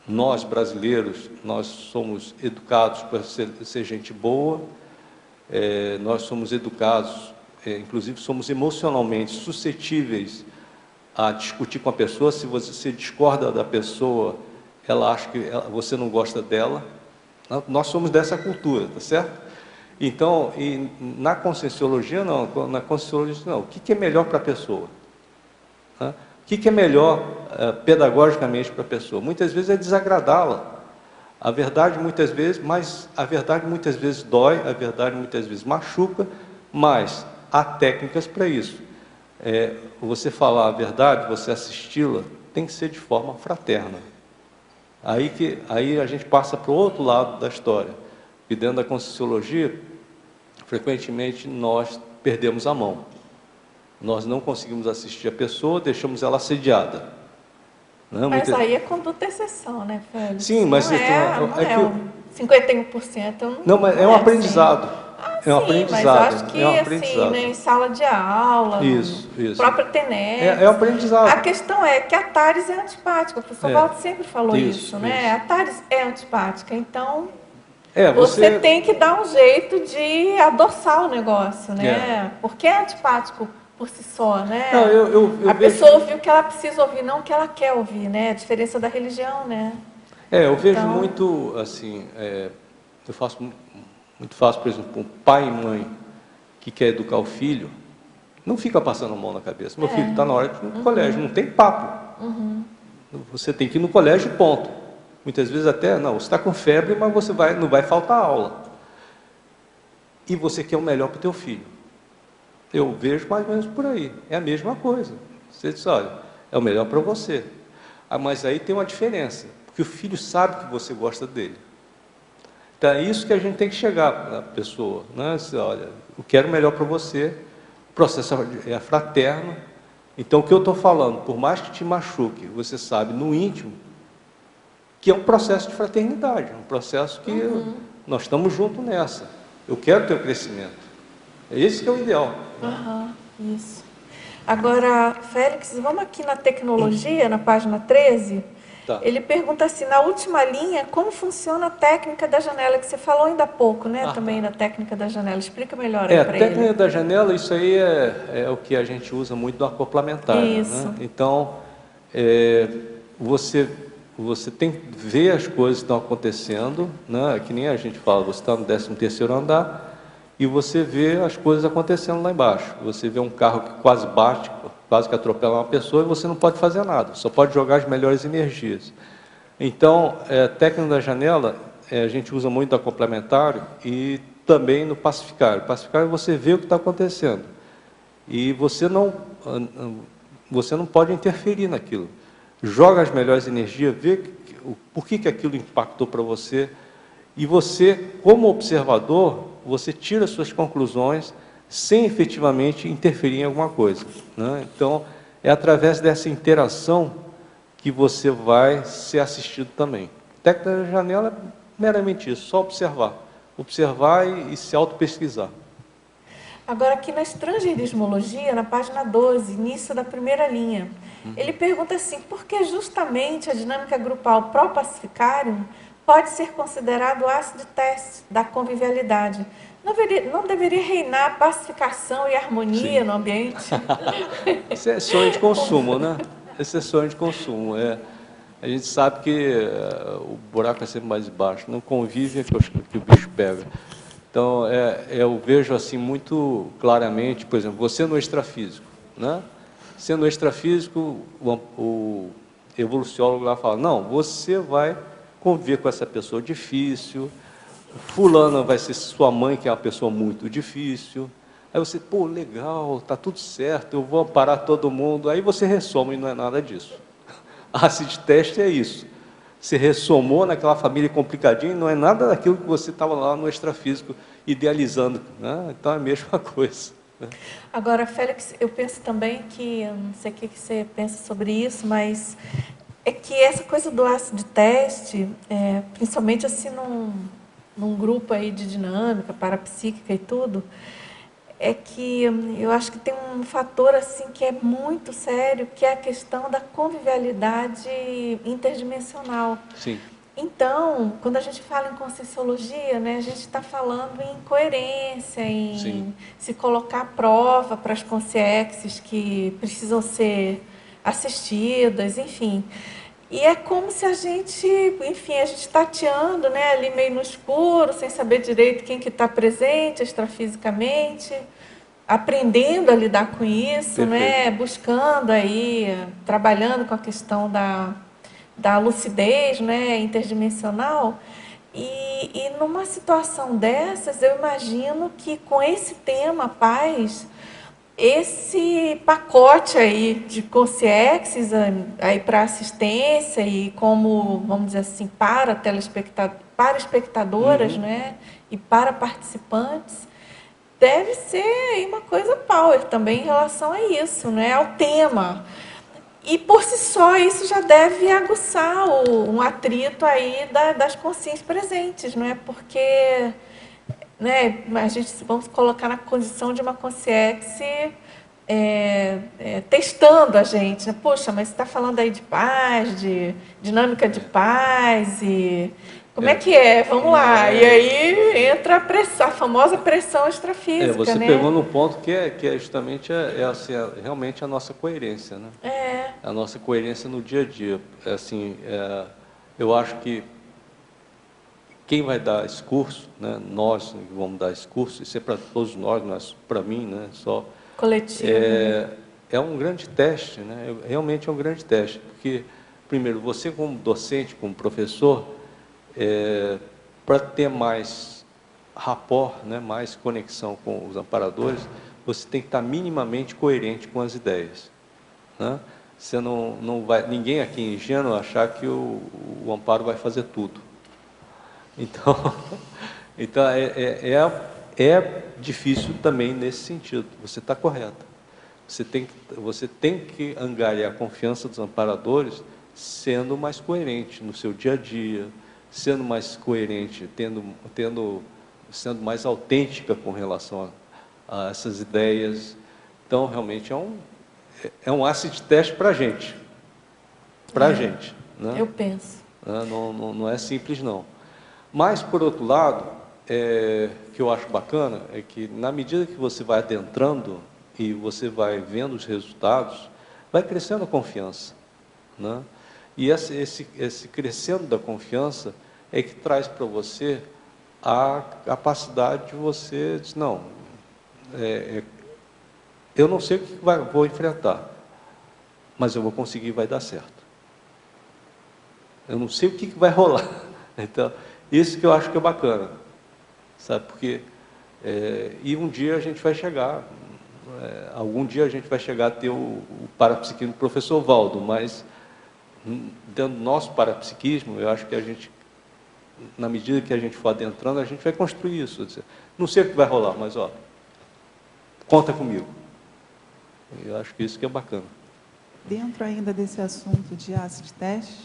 Nós, brasileiros, nós somos educados para ser gente boa, nós somos educados, inclusive somos emocionalmente suscetíveis a discutir com a pessoa. Se você discorda da pessoa, ela acha que você não gosta dela. Nós somos dessa cultura, tá certo? Então, na Conscienciologia não, na Conscienciologia não. O que é melhor para a pessoa? O que é melhor pedagogicamente para a pessoa? Muitas vezes é desagradá-la. A verdade muitas vezes dói, a verdade muitas vezes machuca, mas há técnicas para isso. Você falar a verdade, você assisti-la, tem que ser de forma fraterna. Aí a gente passa para o outro lado da história. E dentro da Conscienciologia, frequentemente nós perdemos a mão. Nós não conseguimos assistir a pessoa, deixamos ela assediada. Não, mas aí é conduta exceção, né, Félix? Sim, mas... Não é 51%. Não, mas é um aprendizado. Assim. É um aprendizado. Mas eu acho que, assim, né, em sala de aula, isso. Própria TENEPS... É um aprendizado. A questão é que a TARES é antipática. O professor Walter sempre falou isso, né? A TARES é antipática, então... Você tem que dar um jeito de adoçar o negócio, né? Porque é antipático por si só, né? Não, a pessoa ouve o que ela precisa ouvir, não o que ela quer ouvir, né? A diferença da religião, né? Eu vejo muito, assim, eu faço muito fácil, por exemplo, um pai e mãe que quer educar o filho, não fica passando a mão na cabeça. Meu filho está na hora de ir no colégio, não tem papo. Você tem que ir no colégio, ponto. Muitas vezes até, não, você está com febre, mas você não vai faltar aula. E você quer o melhor para o teu filho. Eu vejo mais ou menos por aí. É a mesma coisa. Você diz, olha, é o melhor para você. Mas aí tem uma diferença, porque o filho sabe que você gosta dele. Então é isso que a gente tem que chegar na pessoa, né? Diz, olha, eu quero o melhor para você, o processo é fraterno. Então o que eu estou falando, por mais que te machuque, você sabe no íntimo, que é um processo de fraternidade, um processo que nós estamos juntos nessa. Eu quero ter o crescimento. É esse que é o ideal. Isso. Agora, Félix, vamos aqui na tecnologia, na página 13. Tá. Ele pergunta assim, na última linha, como funciona a técnica da janela, que você falou ainda há pouco, né? Também da técnica da janela. Explica melhor aí para ele. A técnica da janela, isso aí é o que a gente usa muito no acoplamentário. Isso. Né? Então, você tem que ver as coisas que estão acontecendo, né? Que nem a gente fala, você está no 13º andar e você vê as coisas acontecendo lá embaixo. Você vê um carro que quase bate, quase que atropela uma pessoa e você não pode fazer nada, só pode jogar as melhores energias. Então, a técnica da janela, a gente usa muito no complementário e também no pacificário. No pacificário você vê o que está acontecendo e você não pode interferir naquilo. Joga as melhores energias, vê por que aquilo impactou para você e você, como observador, você tira suas conclusões sem efetivamente interferir em alguma coisa. Né? Então, é através dessa interação que você vai ser assistido também. A técnica da janela é meramente isso, só observar. Observar e se auto-pesquisar. Agora, aqui na Estrangeirismologia, na página 12, início da primeira linha, ele pergunta assim, por que justamente a dinâmica grupal pró-pacificárium pode ser considerado o ácido teste da convivialidade? Não deveria reinar pacificação e harmonia no ambiente? Isso é sonho de consumo, né? Esse é sonho de consumo. A gente sabe que o buraco é sempre mais baixo. Não convive que o bicho pega. Então, eu vejo assim muito claramente, por exemplo, você no extrafísico, né? Sendo extrafísico, o evoluciólogo lá fala, não, você vai conviver com essa pessoa difícil, fulana vai ser sua mãe, que é uma pessoa muito difícil. Aí você, pô, legal, tá tudo certo, eu vou amparar todo mundo. Aí você ressoma e não é nada disso. A acid test é isso. Você ressomou naquela família complicadinha e não é nada daquilo que você estava lá no extrafísico idealizando. Né? Então é a mesma coisa. Né? Agora, Félix, eu penso também que, não sei o que você pensa sobre isso, mas é que essa coisa do ácido teste, principalmente assim num grupo aí de dinâmica parapsíquica e tudo, é que eu acho que tem um fator assim que é muito sério, que é a questão da convivialidade interdimensional. Sim. Então, quando a gente fala em conscienciologia, né, a gente está falando em coerência, em Sim. se colocar à prova para as consciências que precisam ser assistidas, enfim. E é como se a gente, enfim, a gente tateando, né, ali meio no escuro, sem saber direito quem que está presente extrafisicamente, aprendendo a lidar com isso, né, buscando aí, trabalhando com a questão da lucidez, né, interdimensional. E numa situação dessas, eu imagino que com esse tema, paz, esse pacote aí de consciências aí para assistência e como, vamos dizer assim, para espectadoras, né, e para participantes, deve ser aí uma coisa power também em relação a isso, né, ao tema. E por si só isso já deve aguçar um atrito aí das consciências presentes, não é? Porque, né, a gente vamos colocar na condição de uma consciência testando a gente, né? Poxa, mas você está falando aí de paz, de dinâmica de paz e como é que é? Vamos lá. E aí entra a famosa pressão extrafísica, você né? pegou num ponto que é justamente assim, realmente a nossa coerência, né? A nossa coerência no dia a dia. Assim, eu acho que quem vai dar esse curso, né? Nós que vamos dar esse curso, isso é para todos nós, não é para mim, né? Só coletivo. É um grande teste, né? Realmente é um grande teste, porque primeiro você como docente, como professor, para ter mais rapport, né, mais conexão com os amparadores, você tem que estar minimamente coerente com as ideias. Né? Você não vai, ninguém aqui é ingênuo achar que o amparo vai fazer tudo. Então é difícil também nesse sentido. Você está correta. Você tem que angariar a confiança dos amparadores sendo mais coerente no seu dia a dia, sendo mais coerente, sendo mais autêntica com relação a essas ideias. Então, realmente, é um acid test para a gente. Para a gente. né? Eu penso. Não é simples, não. Mas, por outro lado, que eu acho bacana, é que, na medida que você vai adentrando e você vai vendo os resultados, vai crescendo a confiança, né? E esse crescendo da confiança é que traz para você a capacidade de você dizer, não, eu não sei o que vou enfrentar, mas eu vou conseguir, vai dar certo. Eu não sei o que vai rolar. Então, isso que eu acho que é bacana, sabe? Porque, e um dia a gente vai chegar, algum dia a gente vai chegar a ter o parapsiquismo do professor Valdo, mas dentro do nosso parapsiquismo, eu acho que a gente, na medida que a gente for adentrando, a gente vai construir isso. Não sei o que vai rolar, mas, conta comigo. Eu acho que isso que é bacana. Dentro ainda desse assunto de acid test,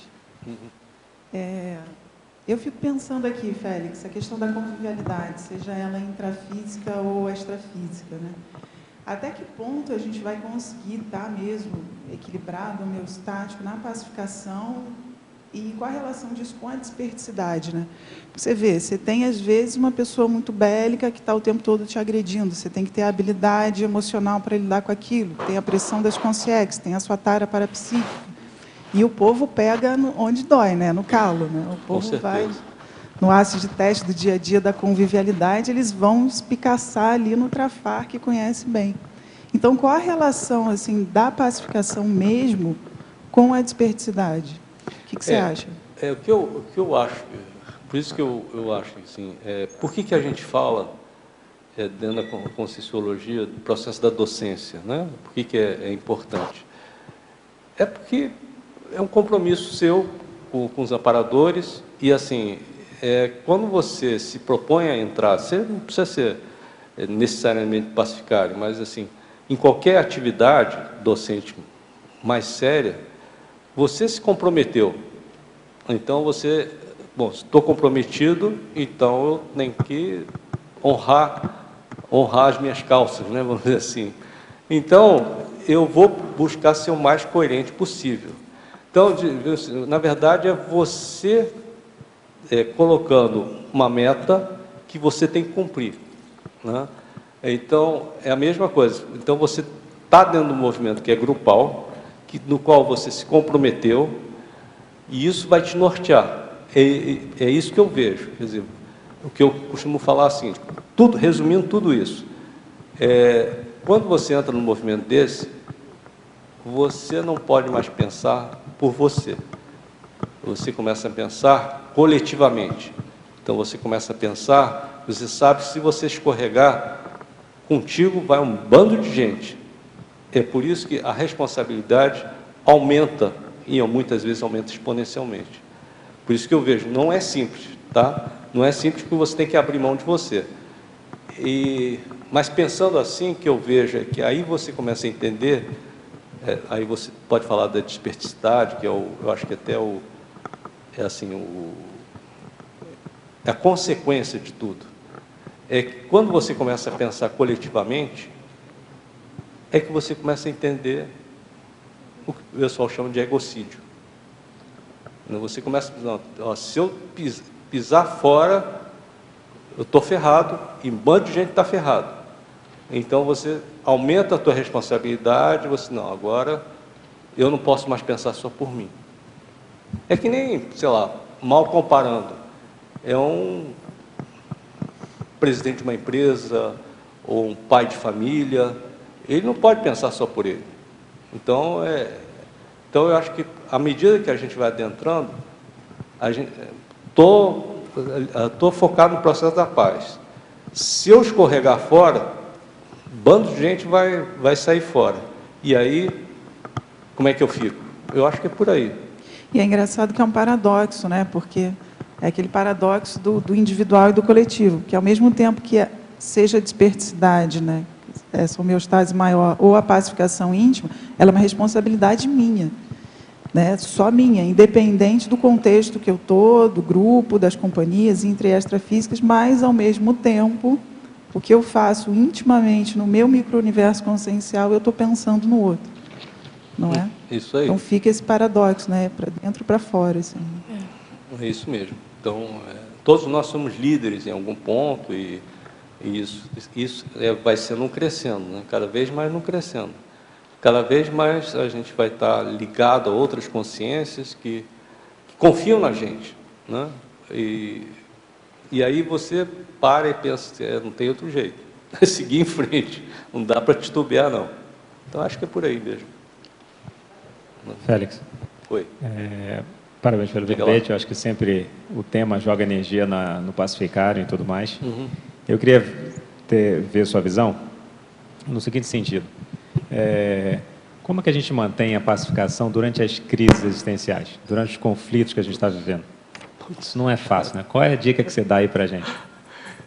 eu fico pensando aqui, Félix, a questão da convivialidade, seja ela intrafísica ou extrafísica, né? Até que ponto a gente vai conseguir estar mesmo equilibrado, homeostático na pacificação e qual a relação disso com a desperticidade, né? Você vê, você tem às vezes uma pessoa muito bélica que está o tempo todo te agredindo, você tem que ter a habilidade emocional para lidar com aquilo, tem a pressão das consciências, tem a sua tara parapsíquica, e o povo pega onde dói, né? No calo, né? O povo vai no acid teste do dia a dia da convivialidade, eles vão espicaçar ali no trafar que conhece bem. Então, qual a relação assim da pacificação mesmo com a desperticidade? O que você acha? O que eu acho, por isso que eu acho assim, por que a gente fala dentro da Conscienciologia do processo da docência, né? Por que é importante? É porque é um compromisso seu com os amparadores e assim, quando você se propõe a entrar, você não precisa ser necessariamente pacificário, mas assim, em qualquer atividade docente mais séria, você se comprometeu. Então você, estou comprometido, então eu tenho que honrar as minhas calças, né, vamos dizer assim. Então, eu vou buscar ser o mais coerente possível. Então, na verdade, é você colocando uma meta que você tem que cumprir, né? Então, é a mesma coisa. Então, você está dentro do movimento que é grupal, no qual você se comprometeu, e isso vai te nortear. É isso que eu vejo. Quer dizer, o que eu costumo falar assim, resumindo tudo isso, quando você entra num movimento desse, você não pode mais pensar por você. Você começa a pensar coletivamente. Então, você começa a pensar, você sabe que se você escorregar, contigo vai um bando de gente. É por isso que a responsabilidade aumenta, e muitas vezes aumenta exponencialmente. Por isso que eu vejo, não é simples, tá? Não é simples porque você tem que abrir mão de você. Mas pensando assim, que eu vejo é que aí você começa a entender, aí você pode falar da desperticidade, que eu acho que até a consequência de tudo. É que quando você começa a pensar coletivamente, é que você começa a entender o que o pessoal chama de egocídio. Você começa a dizer, se eu pisar fora, eu estou ferrado, e um bando de gente está ferrado. Então, você aumenta a tua responsabilidade, não, agora eu não posso mais pensar só por mim. É que nem, sei lá, mal comparando, um presidente de uma empresa, ou um pai de família, ele não pode pensar só por ele. Então, eu acho que, à medida que a gente vai adentrando, estou focado no processo da paz. Se eu escorregar fora, bando de gente vai sair fora. E aí, como é que eu fico? Eu acho que é por aí. E é engraçado que é um paradoxo, né? Porque é aquele paradoxo do individual e do coletivo, que ao mesmo tempo que seja a desperticidade, né? Essa homeostase maior ou a pacificação íntima, ela é uma responsabilidade minha, né? Só minha, independente do contexto que eu estou, do grupo, das companhias intra-extrafísicas, mas, ao mesmo tempo, o que eu faço intimamente no meu micro-universo consciencial, eu estou pensando no outro, não é? Isso aí. Então fica esse paradoxo, né? Para dentro e para fora. Assim. É isso mesmo. Então, todos nós somos líderes em algum ponto e isso vai sendo um crescendo, né? Cada vez mais não crescendo. Cada vez mais a gente vai estar ligado a outras consciências que confiam na gente, né? E aí você para e pensa, não tem outro jeito, é seguir em frente, não dá para titubear, não. Então, acho que é por aí mesmo. Félix. Oi. Parabéns pelo verbete, eu acho que sempre o tema joga energia no pacificário e tudo mais. Uhum. Eu queria ver sua visão no seguinte sentido. Como é que a gente mantém a pacificação durante as crises existenciais, durante os conflitos que a gente está vivendo? Isso não é fácil, né? Qual é a dica que você dá aí para a gente?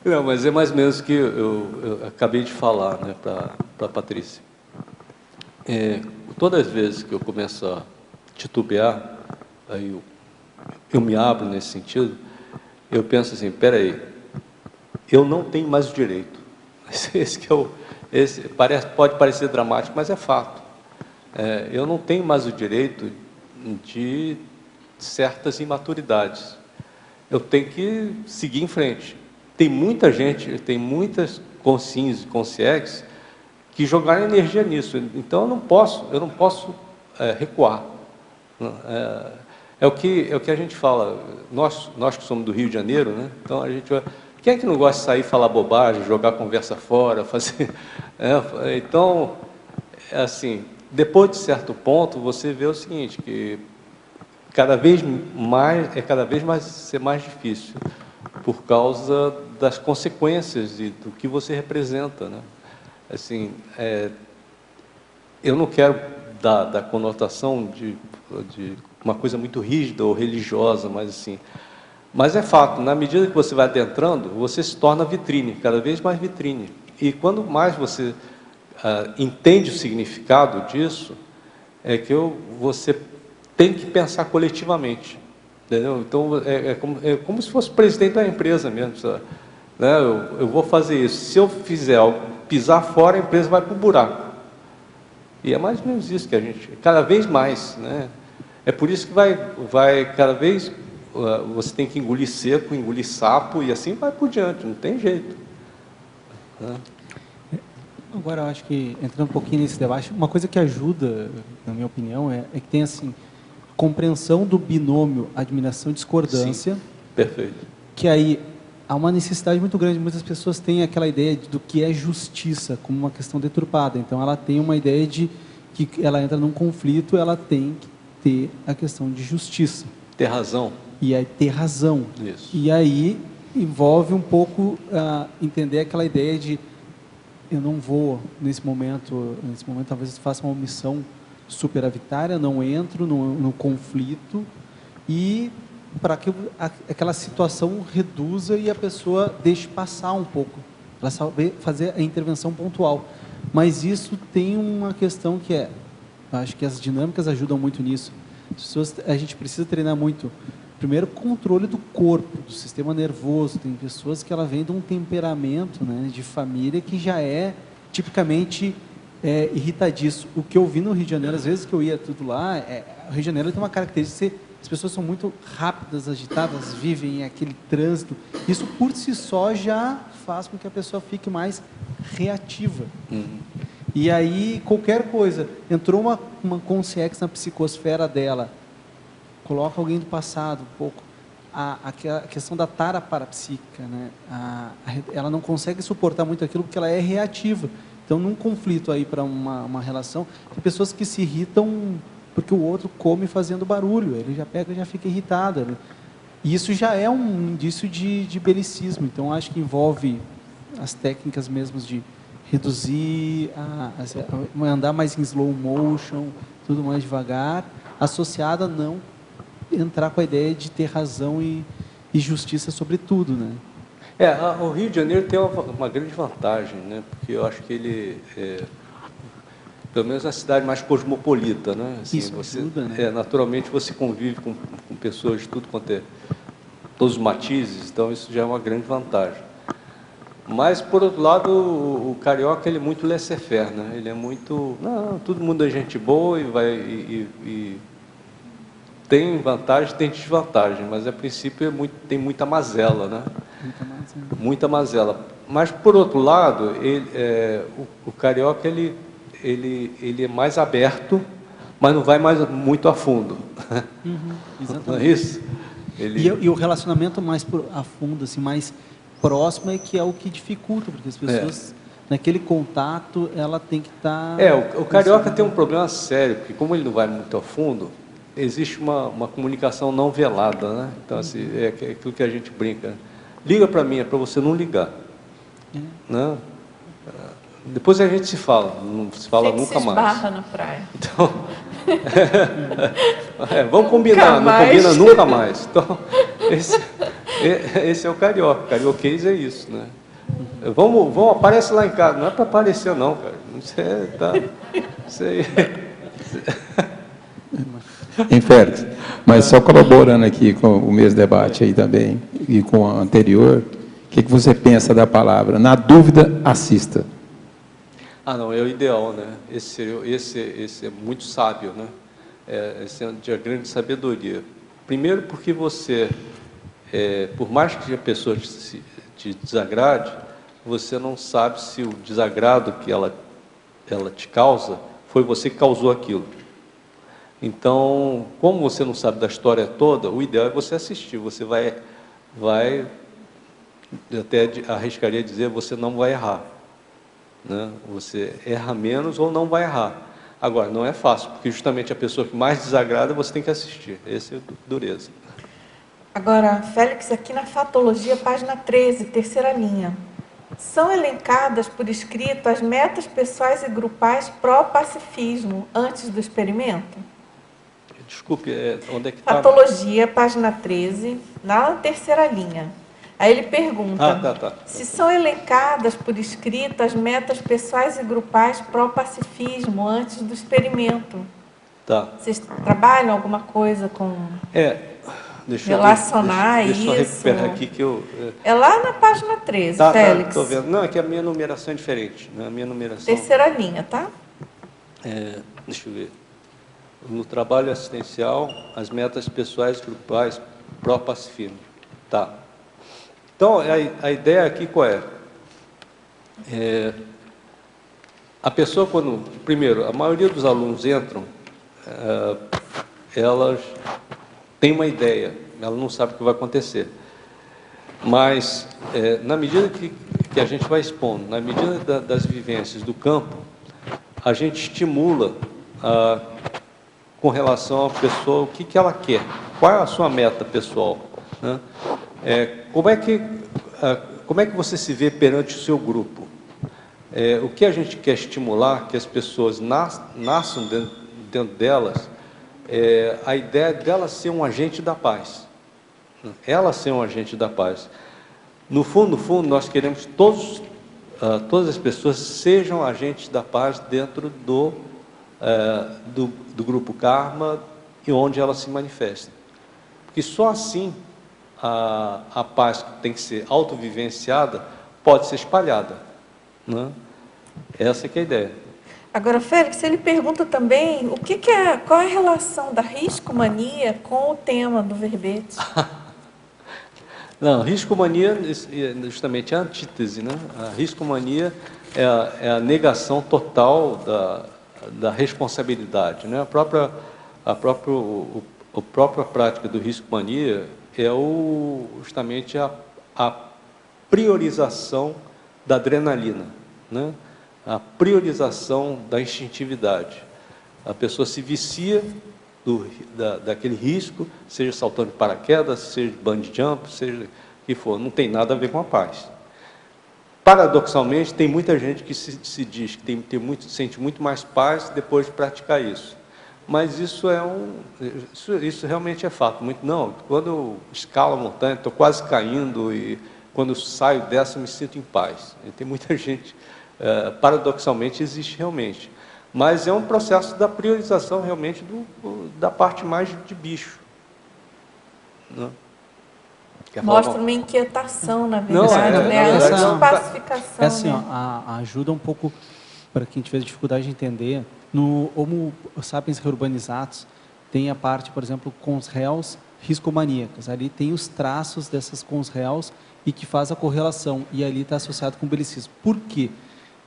Não, mas é mais ou menos o que eu acabei de falar, né, para a Patrícia. Todas as vezes que eu começo a titubear, aí eu me abro nesse sentido, eu penso assim, peraí, eu não tenho mais o direito. Pode parecer dramático, mas é fato. Eu não tenho mais o direito de certas imaturidades. Eu tenho que seguir em frente. Tem muita gente, tem muitas consciências e consciex que jogaram energia nisso. Então, eu não posso recuar. É o que a gente fala. Nós que somos do Rio de Janeiro, né? Então, quem é que não gosta de sair, falar bobagem, jogar a conversa fora, fazer... Então, assim, depois de certo ponto, você vê o seguinte, que cada vez mais ser mais difícil, por causa das consequências e do que você representa, né? Assim, eu não quero dar conotação de uma coisa muito rígida ou religiosa, mas é fato, na medida que você vai adentrando, você se torna vitrine, cada vez mais vitrine. E quando mais você entende o significado disso, você tem que pensar coletivamente. Entendeu? Então, é como se fosse o presidente da empresa mesmo. Sabe? Né? Eu vou fazer isso. Se eu fizer algo, pisar fora, a empresa vai para o buraco. E é mais ou menos isso que a gente... Cada vez mais. Né? É por isso que vai cada vez... Você tem que engolir seco, engolir sapo, e assim vai por diante. Não tem jeito. Né? Agora, eu acho que, entrando um pouquinho nesse debate, uma coisa que ajuda, na minha opinião, é que tem, assim, compreensão do binômio admiração-discordância. Sim, perfeito. Que aí há uma necessidade muito grande. Muitas pessoas têm aquela ideia do que é justiça como uma questão deturpada. Então, ela tem uma ideia de que ela entra num conflito, ela tem que ter a questão de justiça. Ter razão. E aí, ter razão. Isso. E aí envolve um pouco entender aquela ideia de eu não vou, nesse momento talvez eu faça uma omissão superavitária, não entro no conflito, e para que aquela situação reduza e a pessoa deixe passar um pouco, para fazer a intervenção pontual. Mas isso tem uma questão que acho que as dinâmicas ajudam muito nisso. A gente precisa treinar muito, primeiro, controle do corpo, do sistema nervoso. Tem pessoas que ela vem de um temperamento, né, de família que já é tipicamente irritadiço. O que eu vi no Rio de Janeiro, às vezes que eu ia tudo lá, o Rio de Janeiro tem uma característica de as pessoas são muito rápidas, agitadas, vivem em aquele trânsito. Isso por si só já faz com que a pessoa fique mais reativa. Uhum. E aí, qualquer coisa, entrou uma consciência na psicosfera dela, coloca alguém do passado um pouco, a questão da tara parapsíquica, né? Ela não consegue suportar muito aquilo porque ela é reativa. Então, num conflito aí para uma relação, tem pessoas que se irritam porque o outro come fazendo barulho, ele já pega e já fica irritado. Né? E isso já é um indício de belicismo. Então, acho que envolve as técnicas mesmo de reduzir, andar mais em slow motion, tudo mais devagar, associada a não entrar com a ideia de ter razão e justiça sobre tudo, né? O Rio de Janeiro tem uma grande vantagem, né? Porque eu acho que ele pelo menos a cidade mais cosmopolita, né? Assim, isso ajuda, né? Naturalmente você convive com pessoas de tudo quanto todos os matizes, então isso já é uma grande vantagem. Mas, por outro lado, o carioca ele é muito laissez-faire, né? Ele é muito... Não, todo mundo é gente boa e vai... tem vantagem, tem desvantagem, mas, a princípio, tem muita mazela, né? Muita mazela. Mas, por outro lado, o carioca ele é mais aberto, mas não vai muito a fundo. Exatamente. Não é isso? E o relacionamento mais a fundo, assim, mais próximo é que é o que dificulta, porque as pessoas, naquele contato, ela tem que estar... o carioca tem um problema sério, porque como ele não vai muito a fundo, existe uma comunicação não velada, né? Então, assim, é aquilo que a gente brinca. Liga para mim, é para você não ligar. Né? Depois a gente se fala, não se fala nunca mais. Se esbarra na praia. Então, vamos combinar, não combina nunca mais. Então, esse é o carioca. Carioquês é isso, né? Vamos, aparece lá em casa. Não é para aparecer, não, cara. Isso aí. Em Félix, mas só colaborando aqui com o mesmo debate aí também, e com o anterior, o que você pensa da palavra? Na dúvida, assista. Não, é o ideal, né? Esse é muito sábio, né? Esse é de grande sabedoria. Primeiro porque você, por mais que a pessoa te desagrade, você não sabe se o desagrado que ela te causa, foi você que causou aquilo. Então, como você não sabe da história toda, o ideal é você assistir. Você vai até arriscaria dizer, você não vai errar. Né? Você erra menos ou não vai errar. Agora, não é fácil, porque justamente a pessoa que mais desagrada, você tem que assistir. Esse é dureza. Agora, Félix, aqui na Fatologia, página 13, terceira linha. São elencadas por escrito as metas pessoais e grupais pró-pacifismo antes do experimento? Desculpe, onde é que está? Patologia, página 13, na terceira linha. Aí ele pergunta se são elencadas por escrito as metas pessoais e grupais pró-pacifismo antes do experimento. Vocês trabalham alguma coisa com relacionar isso? Deixa eu recuperar aqui que eu... É lá na página 13, Félix. Estou vendo. Não, é que a minha numeração é diferente. Né? A minha numeração... Terceira linha, tá? Deixa eu ver. No trabalho assistencial, as metas pessoais e grupais pró-pacifismo. Então, a ideia aqui qual é? A pessoa, primeiro, a maioria dos alunos entram, elas têm uma ideia, ela não sabe o que vai acontecer. Mas, na medida que a gente vai expondo, na medida das vivências do campo, a gente estimula com relação à pessoa, o que ela quer, qual é a sua meta pessoal, né? Como é que você se vê perante o seu grupo? O que a gente quer estimular, que as pessoas nasçam dentro delas, a ideia dela ser um agente da paz. Ela ser um agente da paz. No fundo, nós queremos que todas as pessoas sejam agentes da paz dentro do grupo Karma e onde ela se manifesta. Porque só assim a paz que tem que ser autovivenciada pode ser espalhada. Né? Essa que é a ideia. Agora, Félix, ele pergunta também qual é a relação da riscomania com o tema do verbete? Não, riscomania é justamente a antítese, né? A riscomania é a negação total da responsabilidade, né? A própria prática do riscomania é justamente a priorização da adrenalina, né? A priorização da instintividade. A pessoa se vicia daquele risco, seja saltando de paraquedas, seja bungee jump, seja o que for, não tem nada a ver com a paz. Paradoxalmente, tem muita gente que se diz que sente muito mais paz depois de praticar isso. Mas isso isso realmente é fato. Não, quando eu escalo a montanha, estou quase caindo e quando eu saio dessa eu me sinto em paz. E tem muita gente, paradoxalmente, existe realmente. Mas é um processo da priorização realmente da parte mais de bicho. Né? Mostra uma inquietação, na verdade, né? A pacificação. É assim, ó, ajuda um pouco, para quem tiver dificuldade de entender, no Homo sapiens reurbanizatus, tem a parte, por exemplo, consréus riscomaníacas. Ali tem os traços dessas consréus e que faz a correlação. E ali está associado com o belicismo. Por quê?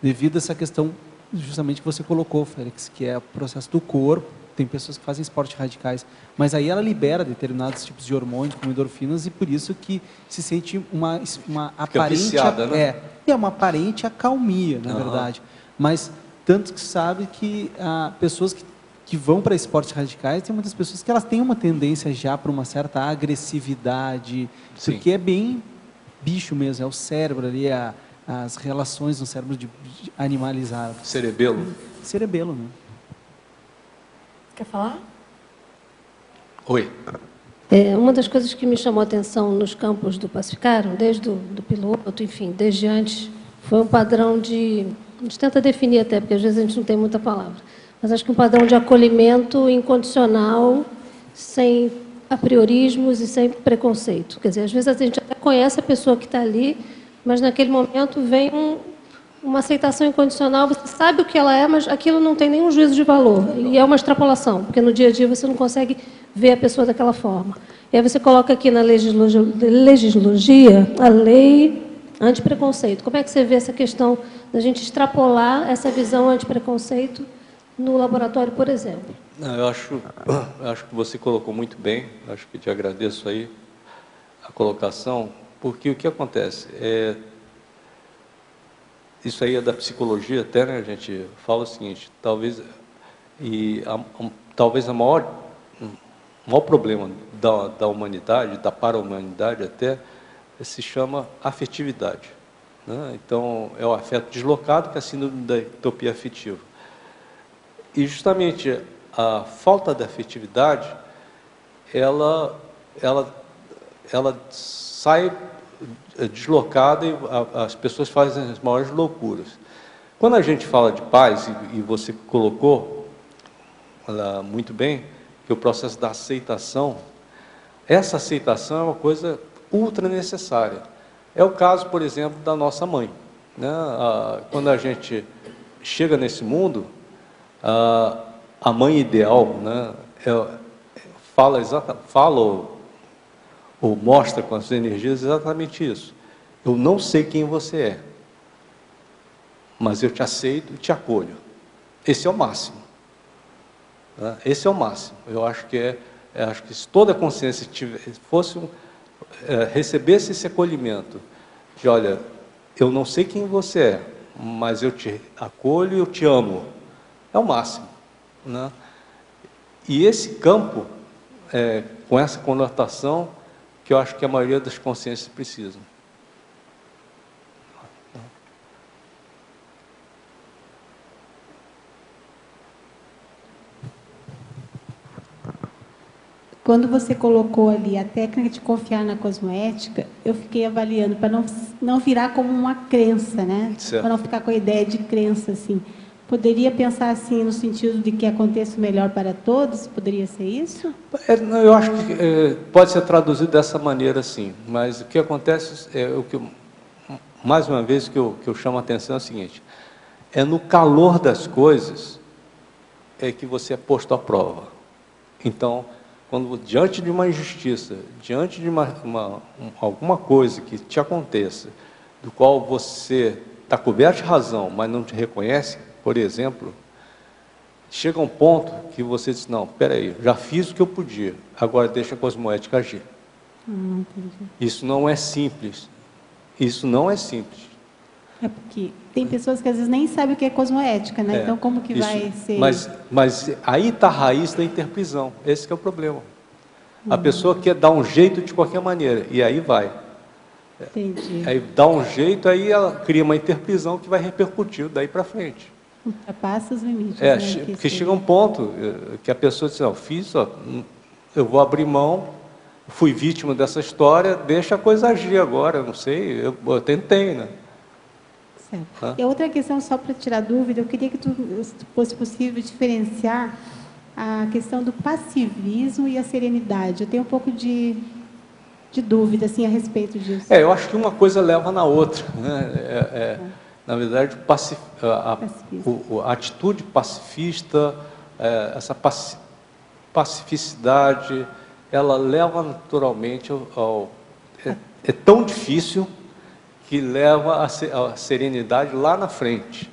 Devido a essa questão, justamente, que você colocou, Félix, que é o processo do corpo. Tem pessoas que fazem esportes radicais, mas aí ela libera determinados tipos de hormônios, como endorfinas, e por isso que se sente uma aparente... Viciada, né? É uma aparente acalmia, na verdade. Mas tanto que se sabe que pessoas que vão para esportes radicais, tem muitas pessoas que elas têm uma tendência já para uma certa agressividade, porque é bem bicho mesmo, é o cérebro ali, as relações no cérebro de animalizado. Cerebelo? Cerebelo, né? Quer falar? Oi. Uma das coisas que me chamou a atenção nos campos do Pacificarum, desde o piloto, enfim, desde antes, foi um padrão de... A gente tenta definir até, porque às vezes a gente não tem muita palavra, mas acho que um padrão de acolhimento incondicional, sem apriorismos e sem preconceito. Quer dizer, às vezes a gente até conhece a pessoa que está ali, mas naquele momento vem uma aceitação incondicional, você sabe o que ela é, mas aquilo não tem nenhum juízo de valor. E é uma extrapolação, porque no dia a dia você não consegue ver a pessoa daquela forma. E aí você coloca aqui na legislogia a lei anti-preconceito. Como é que você vê essa questão da gente extrapolar essa visão anti-preconceito no laboratório, por exemplo? Eu acho que você colocou muito bem, acho que te agradeço aí a colocação, porque o que acontece isso aí é da psicologia até, né? A gente fala o seguinte, talvez o maior problema da humanidade, da para-humanidade até, se chama afetividade, né? Então, é o afeto deslocado, que é a síndrome da ectopia afetiva. E justamente a falta da afetividade, ela sai deslocada e as pessoas fazem as maiores loucuras. Quando a gente fala de paz, e você colocou muito bem, que o processo da aceitação, essa aceitação é uma coisa ultra necessária. É o caso, por exemplo, da nossa mãe, né? Quando a gente chega nesse mundo, a mãe ideal, né, fala ou mostra com as energias exatamente isso. Eu não sei quem você é, mas eu te aceito e te acolho. Esse é o máximo, né? Esse é o máximo. Eu acho que acho que se toda a consciência recebesse esse acolhimento de, olha, eu não sei quem você é, mas eu te acolho e eu te amo, é o máximo, né? E esse campo, com essa conotação, que eu acho que a maioria das consciências precisam. Quando você colocou ali a técnica de confiar na cosmoética, eu fiquei avaliando para não virar como uma crença, né? Para não ficar com a ideia de crença, assim. Poderia pensar assim no sentido de que aconteça o melhor para todos? Poderia ser isso? Eu acho que pode ser traduzido dessa maneira, sim. Mas o que acontece, mais uma vez, que eu chamo a atenção é o seguinte: é no calor das coisas que você é posto à prova. Então, quando diante de uma injustiça, diante de alguma coisa que te aconteça, do qual você está coberto de razão, mas não te reconhece, por exemplo, chega um ponto que você diz, não, espera aí, já fiz o que eu podia, agora deixa a cosmoética agir. Isso não é simples. Isso não é simples. É porque tem pessoas que às vezes nem sabem o que é cosmoética, né? Então como que vai ser... Mas aí está a raiz da interprisão. Esse que é o problema. A pessoa quer dar um jeito de qualquer maneira, e aí vai. Entendi. Aí dá um jeito, aí ela cria uma interprisão que vai repercutir daí para frente. Ultrapassa os limites. Né? Porque chega um ponto que a pessoa diz, não, eu vou abrir mão, fui vítima dessa história, deixa a coisa agir agora, eu não sei, eu tentei, né? Certo. E outra questão, só para tirar dúvida, eu queria que fosse possível diferenciar a questão do passivismo e a serenidade. Eu tenho um pouco de de dúvida assim, a respeito disso. Eu acho que uma coisa leva na outra, né? Na verdade, a atitude pacifista, essa pacificidade, ela leva naturalmente é tão difícil que leva a serenidade lá na frente,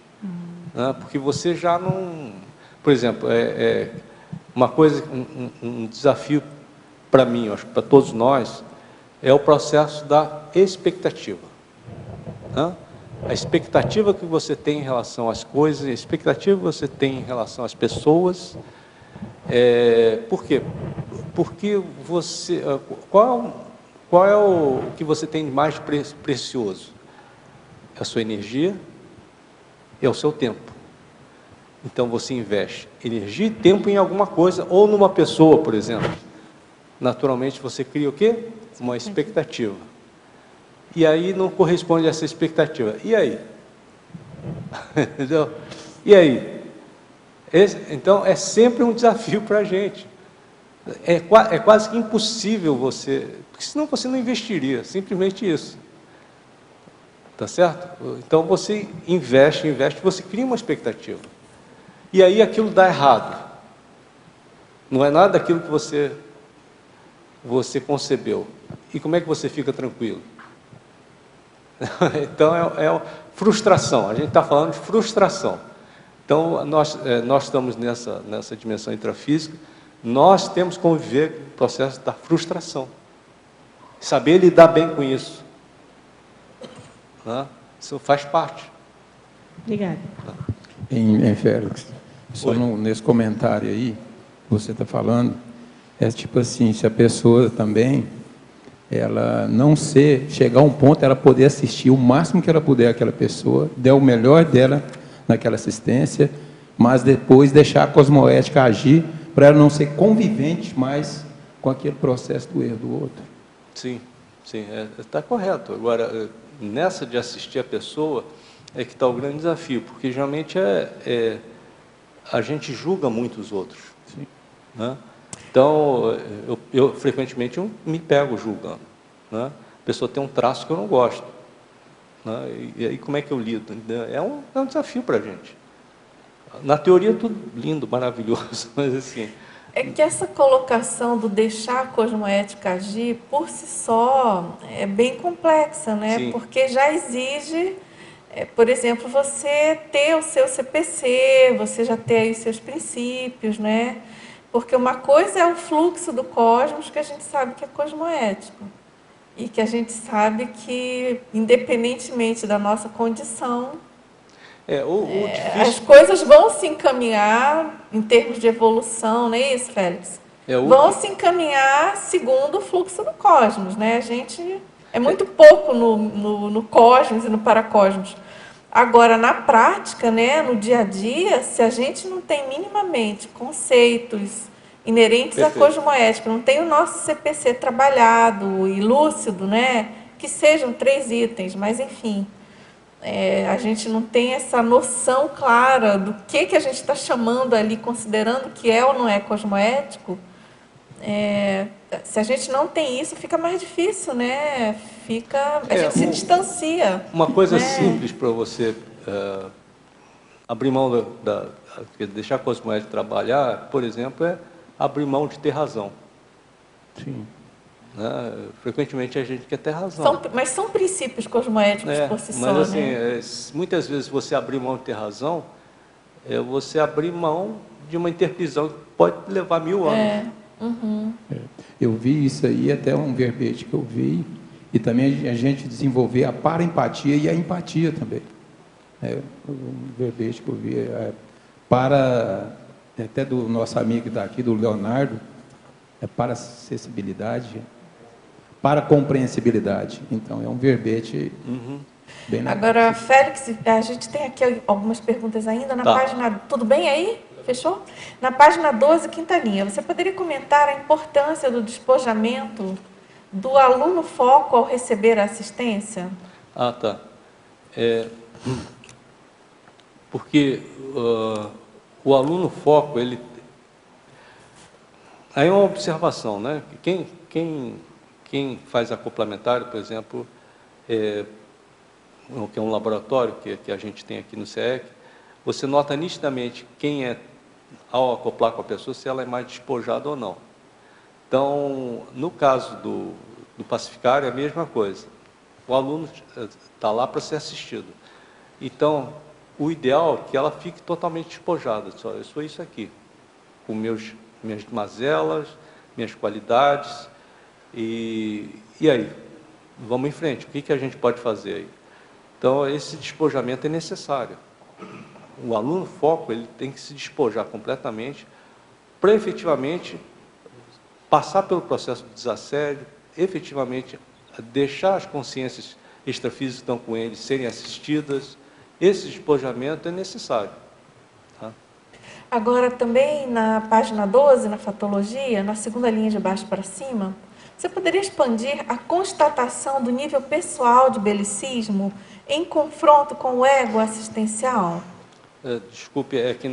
né? Porque você já não... Por exemplo, uma coisa, um desafio para mim, acho que para todos nós, é o processo da expectativa, né? A expectativa que você tem em relação às coisas, a expectativa que você tem em relação às pessoas. Por quê? Porque você... Qual é o que você tem de mais precioso? É a sua energia, é o seu tempo. Então, você investe energia e tempo em alguma coisa, ou numa pessoa, por exemplo. Naturalmente, você cria o quê? Uma expectativa. E aí não corresponde a essa expectativa. E aí? Entendeu? E aí? Então, é sempre um desafio para a gente. É quase que impossível você... Porque senão você não investiria, simplesmente isso. Tá certo? Então, você investe, você cria uma expectativa. E aí aquilo dá errado. Não é nada daquilo que você concebeu. E como é que você fica tranquilo? Então, frustração. A gente está falando de frustração. Então, nós estamos nessa dimensão intrafísica, nós temos que conviver com o processo da frustração. Saber lidar bem com isso. Né? Isso faz parte. Obrigada. Félix, só nesse comentário aí, você está falando, tipo assim, se a pessoa também, ela não chegar a um ponto, ela poder assistir o máximo que ela puder àquela pessoa, der o melhor dela naquela assistência, mas depois deixar a cosmoética agir, para ela não ser convivente mais com aquele processo do erro do outro. Sim, está correto. Agora, nessa de assistir a pessoa, é que está o grande desafio, porque geralmente a gente julga muito os outros. Sim. Né? Então, eu frequentemente me pego julgando. Né? A pessoa tem um traço que eu não gosto. Né? E aí como é que eu lido? É um desafio para a gente. Na teoria, tudo lindo, maravilhoso, mas assim... É que essa colocação do deixar a cosmoética agir, por si só, é bem complexa, né? Sim. Porque já exige, por exemplo, você ter o seu CPC, você já ter aí os seus princípios, né? Porque uma coisa é o fluxo do cosmos, que a gente sabe que é cosmoético. E que a gente sabe que, independentemente da nossa condição, as coisas vão se encaminhar em termos de evolução, não é isso, Félix? Vão se encaminhar segundo o fluxo do cosmos, né? A gente é muito pouco no cosmos e no paracosmos. Agora, na prática, né, no dia a dia, se a gente não tem minimamente conceitos inerentes à cosmoética, não tem o nosso CPC trabalhado e lúcido, né, que sejam 3 itens, mas enfim, a gente não tem essa noção clara do que a gente está chamando ali, considerando que é ou não é cosmoético. Se a gente não tem isso, fica mais difícil, né? A gente se distancia. Uma coisa simples para você abrir mão deixar a cosmoética trabalhar, por exemplo, é abrir mão de ter razão. Sim. Né? Frequentemente a gente quer ter razão. Mas são princípios cosmoéticos por si só. Mas assim, né? Muitas vezes você abrir mão de ter razão, você abrir mão de uma interpretação que pode levar 1000 anos. Uhum. Eu vi isso aí, até um verbete que eu vi, e também a gente desenvolver a paraempatia e a empatia também. Um verbete que eu vi, até do nosso amigo que está aqui, do Leonardo, para acessibilidade, para compreensibilidade. Então, é um verbete bem... Agora, Félix, a gente tem aqui algumas perguntas ainda na página... Tudo bem aí? Fechou? Na página 12, quinta linha, você poderia comentar a importância do despojamento do aluno foco ao receber a assistência? Tá. Porque o aluno foco, aí é uma observação, né? Quem quem faz acoplamentário, por exemplo, que é um laboratório que a gente tem aqui no CEEC, você nota nitidamente quem é, ao acoplar com a pessoa, se ela é mais despojada ou não. Então, no caso do pacificário, é a mesma coisa. O aluno está lá para ser assistido. Então, o ideal é que ela fique totalmente despojada. Eu sou isso aqui, com minhas mazelas, minhas qualidades. E aí? Vamos em frente. O que a gente pode fazer aí? Então, esse despojamento é necessário. O aluno foco, ele tem que se despojar completamente para efetivamente passar pelo processo de desassédio, efetivamente deixar as consciências extrafísicas que estão com ele serem assistidas. Esse despojamento é necessário. Tá? Agora, também na página 12, na fatologia, na segunda linha de baixo para cima, você poderia expandir a constatação do nível pessoal de belicismo em confronto com o ego assistencial? Desculpe, é aqui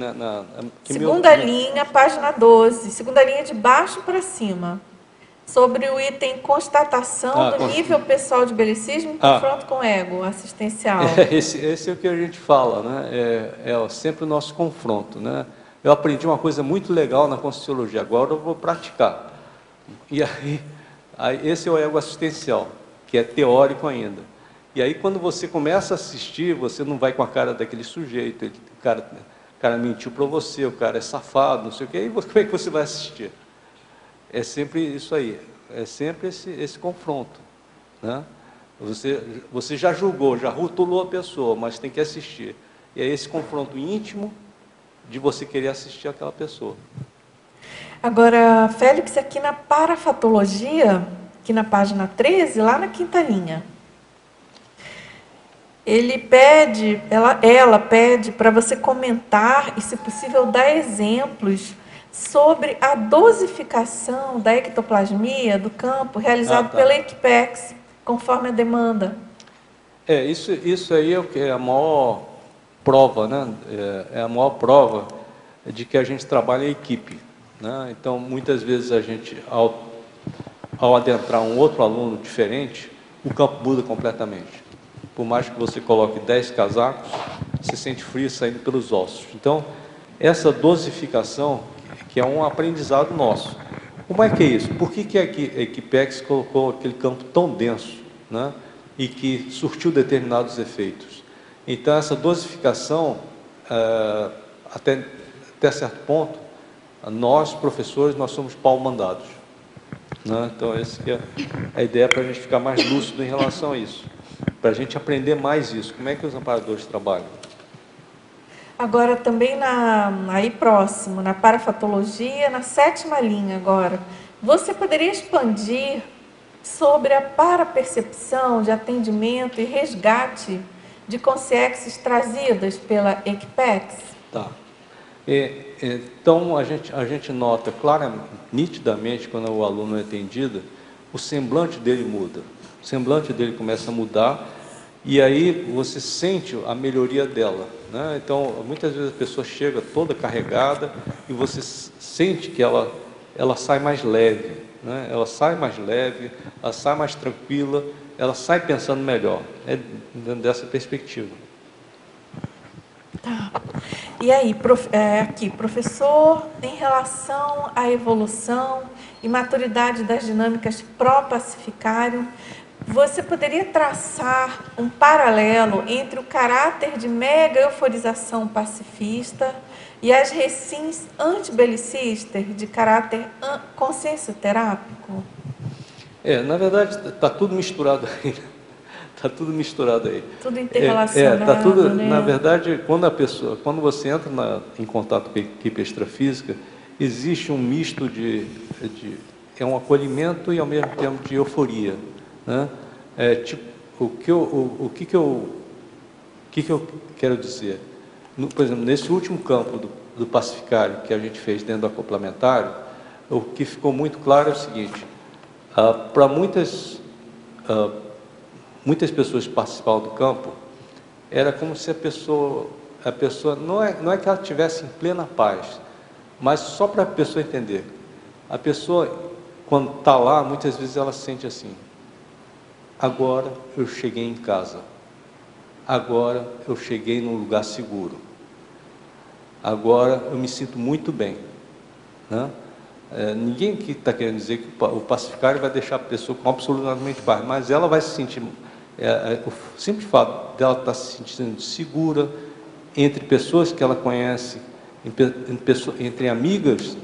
segunda linha, página 12, segunda linha de baixo para cima, sobre o item constatação do nível pessoal de belicismo em confronto com o ego assistencial. Esse é o que a gente fala, né? É sempre o nosso confronto, né? Eu aprendi uma coisa muito legal na Conscienciologia, agora eu vou praticar. E aí esse é o ego assistencial, que é teórico ainda. E aí, quando você começa a assistir, você não vai com a cara daquele sujeito, o cara mentiu para você, o cara é safado, não sei o quê, e como é que você vai assistir? É sempre isso aí, é sempre esse confronto. Né? Você já julgou, já rotulou a pessoa, mas tem que assistir. E é esse confronto íntimo de você querer assistir aquela pessoa. Agora, Félix, aqui na parafatologia, aqui na página 13, lá na quinta linha, ela pede para você comentar e, se possível, dar exemplos sobre a dosificação da ectoplasmia do campo realizado pela Equipex, conforme a demanda. Isso aí é o que é a maior prova, né? É a maior prova de que a gente trabalha em equipe. Né? Então, muitas vezes a gente, ao adentrar um outro aluno diferente, o campo muda completamente. Por mais que você coloque 10 casacos, você sente frio saindo pelos ossos. Então, essa dosificação, que é um aprendizado nosso. Como é que é isso? Por que a Equipex colocou aquele campo tão denso, né? E que surtiu determinados efeitos? Então, essa dosificação, até certo ponto, nós, professores, nós somos pau-mandados. Né? Então, essa que é a ideia para a gente ficar mais lúcido em relação a isso. Para a gente aprender mais isso. Como é que os amparadores trabalham? Agora, também aí próximo, na parafatologia, na 7ª linha agora, você poderia expandir sobre a parapercepção de atendimento e resgate de consciências trazidas pela Equipex? Tá. Então, a gente nota claramente, nitidamente, quando o aluno é atendido, o semblante dele muda. O semblante dele começa a mudar e aí você sente a melhoria dela. Né? Então, muitas vezes a pessoa chega toda carregada e você sente que ela sai mais leve. Né? Ela sai mais leve, ela sai mais tranquila, ela sai pensando melhor. É dentro dessa perspectiva. Tá. E aí, aqui, professor, em relação à evolução e maturidade das dinâmicas pró-pacificário, você poderia traçar um paralelo entre o caráter de mega euforização pacifista e as recins antibelicistas de caráter consciencioterápico? Na verdade, está tudo misturado aí. Está tudo misturado aí. Tudo interrelacionado, tá tudo, né? Na verdade, quando você entra em contato com a equipe extrafísica, existe um misto é um acolhimento e ao mesmo tempo de euforia. Né? O que eu quero dizer? Por exemplo, nesse último campo do pacificário que a gente fez dentro do acoplamentário, o que ficou muito claro é o seguinte: para muitas pessoas que participavam do campo, era como se a pessoa não é que ela estivesse em plena paz, mas só para a pessoa entender, a pessoa quando está lá, muitas vezes ela sente assim: agora eu cheguei em casa, agora eu cheguei num lugar seguro, agora eu me sinto muito bem, né? Ninguém aqui está querendo dizer que o pacificário vai deixar a pessoa com absolutamente paz, mas ela vai se sentir, o simples fato dela estar se sentindo segura entre pessoas que ela conhece, entre amigos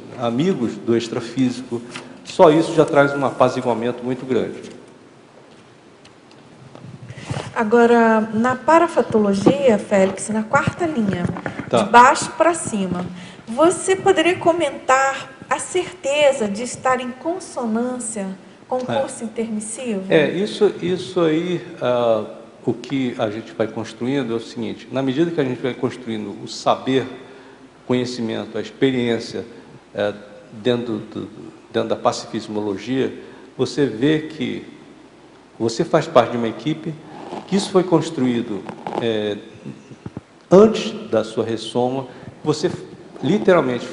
do extrafísico, só isso já traz um apaziguamento muito grande. Agora, na parafatologia, Félix, na quarta linha, tá, de baixo para cima, você poderia comentar a certeza de estar em consonância com o curso intermissivo? Isso aí, o que a gente vai construindo é o seguinte: na medida que a gente vai construindo o saber, conhecimento, a experiência dentro da pacifismologia, você vê que você faz parte de uma equipe, que isso foi construído antes da sua ressoma, você literalmente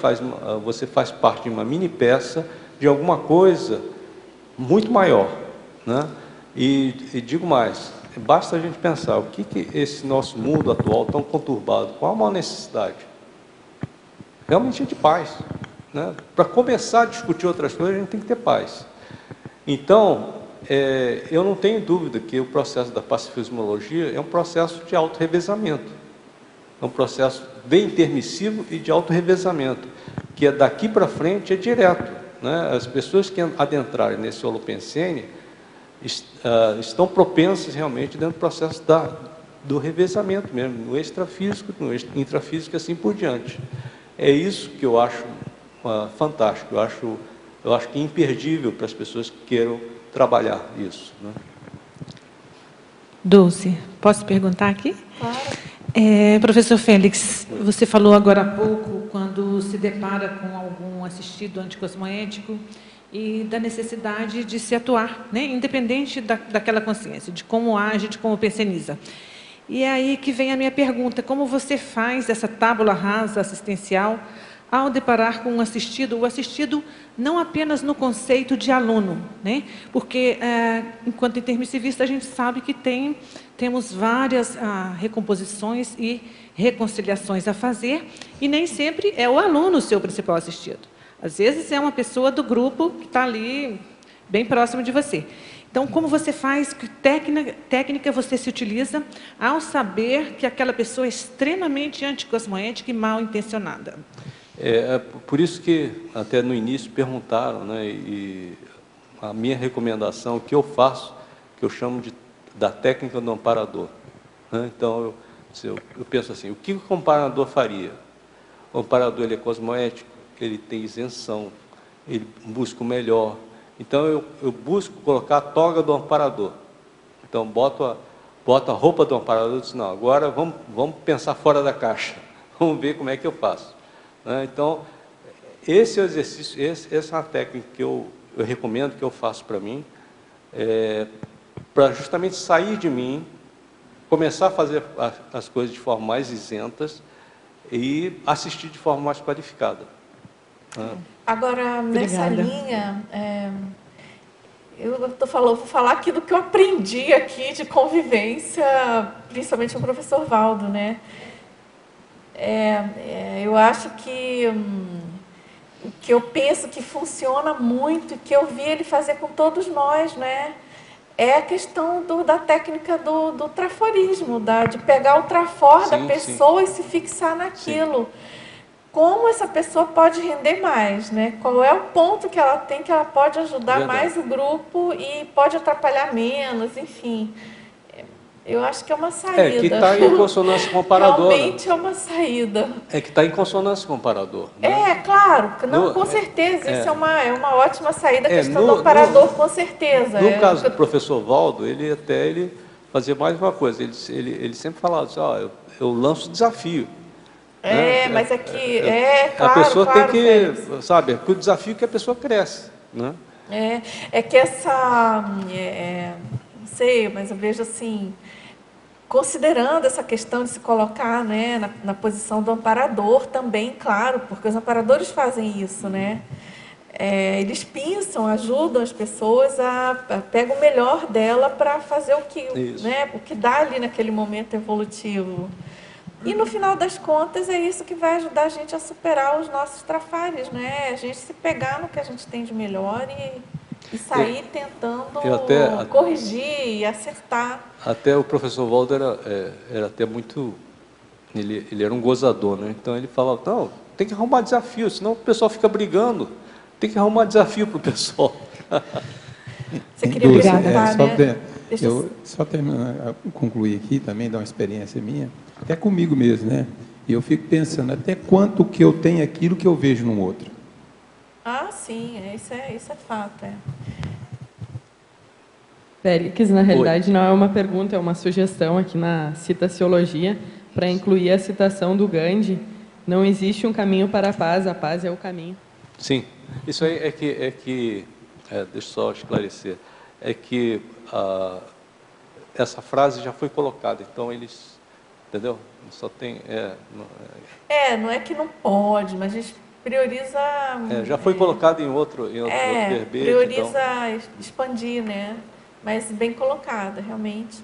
você faz parte de uma mini peça de alguma coisa muito maior, né? E digo mais, basta a gente pensar o que esse nosso mundo atual tão conturbado, qual a maior necessidade? Realmente é de paz, né? Para começar a discutir outras coisas, a gente tem que ter paz. Então, eu não tenho dúvida que o processo da pacifismologia é um processo de autorrevezamento. É um processo bem intermissivo e de autorrevezamento, que daqui para frente é direto, né? As pessoas que adentrarem nesse holopensene estão propensas realmente dentro do processo do revezamento mesmo, no extrafísico, no intrafísico e assim por diante. É isso que eu acho fantástico, eu acho que é imperdível para as pessoas que queiram trabalhar isso, né? Dulce, posso perguntar aqui? Claro. Professor Félix, você falou agora há pouco, quando se depara com algum assistido anticosmoético, e da necessidade de se atuar, né, independente daquela consciência, de como age, de como perseniza. E é aí que vem a minha pergunta: como você faz essa tábula rasa assistencial ao deparar com um assistido, o assistido não apenas no conceito de aluno, né? Porque, enquanto intermissivista, a gente sabe que temos várias recomposições e reconciliações a fazer, e nem sempre é o aluno o seu principal assistido. Às vezes é uma pessoa do grupo que está ali, bem próximo de você. Então, como você faz, que técnica você se utiliza ao saber que aquela pessoa é extremamente anticosmoética e mal intencionada? Por isso que até no início perguntaram, né, e a minha recomendação, o que eu faço, que eu chamo da técnica do amparador, né? Então, eu penso assim: o que o amparador faria? O amparador, ele é cosmoético, ele tem isenção, ele busca o melhor. Então, eu busco colocar a toga do amparador. Então, boto a roupa do amparador e digo: não, agora vamos pensar fora da caixa, vamos ver como é que eu faço. Então, esse é o exercício, essa é uma técnica que eu recomendo, que eu faço para mim, para justamente sair de mim, começar a fazer as coisas de forma mais isentas e assistir de forma mais qualificada. Agora, nessa linha, vou falar aqui do que eu aprendi aqui de convivência, principalmente com o professor Valdo, né? Eu acho que o que eu penso que funciona muito, que eu vi ele fazer com todos nós, né, é a questão da técnica do traforismo, de pegar o trafor da pessoa e se fixar naquilo. Como essa pessoa pode render mais, né? Qual é o ponto que ela tem que ela pode ajudar mais o grupo e pode atrapalhar menos, enfim. Eu acho que é uma saída. Que está em consonância com o amparador. Realmente é uma saída. Que está em consonância com o amparador. Né? Claro. Não, com certeza. Isso é uma ótima saída, a questão do amparador, com certeza. No caso do professor Valdo, ele fazia mais uma coisa. Ele sempre falava assim: eu lanço desafio. Mas aqui, claro. A pessoa tem que, Félix. sabe, que o desafio é que a pessoa cresce. Né? Que essa... não sei, mas eu vejo assim... Considerando essa questão de se colocar, né, na posição do amparador também, claro, porque os amparadores fazem isso, né? eles pensam, ajudam as pessoas pegam o melhor dela para fazer o que dá ali naquele momento evolutivo. E no final das contas é isso que vai ajudar a gente a superar os nossos trafalhos, né? A gente se pegar no que a gente tem de melhor e sair tentando corrigir e acertar. Até o professor Waldo era até muito... Ele era um gozador, né? Então ele falava, não, tem que arrumar desafio, senão o pessoal fica brigando. Tem que arrumar desafio para o pessoal. Você queria perguntar, né? Só terminar, concluir aqui também, dar uma experiência minha, até comigo mesmo, né? E eu fico pensando, até quanto que eu tenho aquilo que eu vejo no outro. Ah, sim, isso é fato. Félix, na realidade, não é uma pergunta, é uma sugestão aqui na Citaciologia, para incluir a citação do Gandhi, não existe um caminho para a paz é o caminho. Sim, isso aí deixa eu só esclarecer, é que essa frase já foi colocada, então eles, entendeu? Só tem... não é que não pode, mas a gente prioriza... já foi colocado em outro verbete. Prioriza expandir, né? Mas bem colocada, realmente.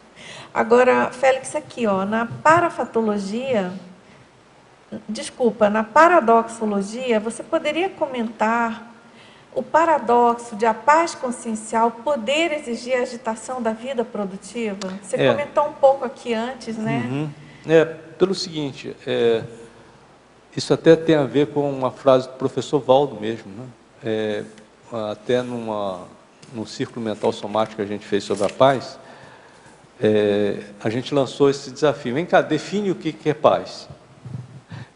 Agora, Félix, aqui, na parafatologia... na paradoxologia, você poderia comentar o paradoxo de a paz consciencial poder exigir a agitação da vida produtiva? Você comentou um pouco aqui antes, né? Pelo seguinte, isso até tem a ver com uma frase do professor Waldo mesmo, né? Até num círculo mental somático que a gente fez sobre a paz, a gente lançou esse desafio. Vem cá, define o que é paz.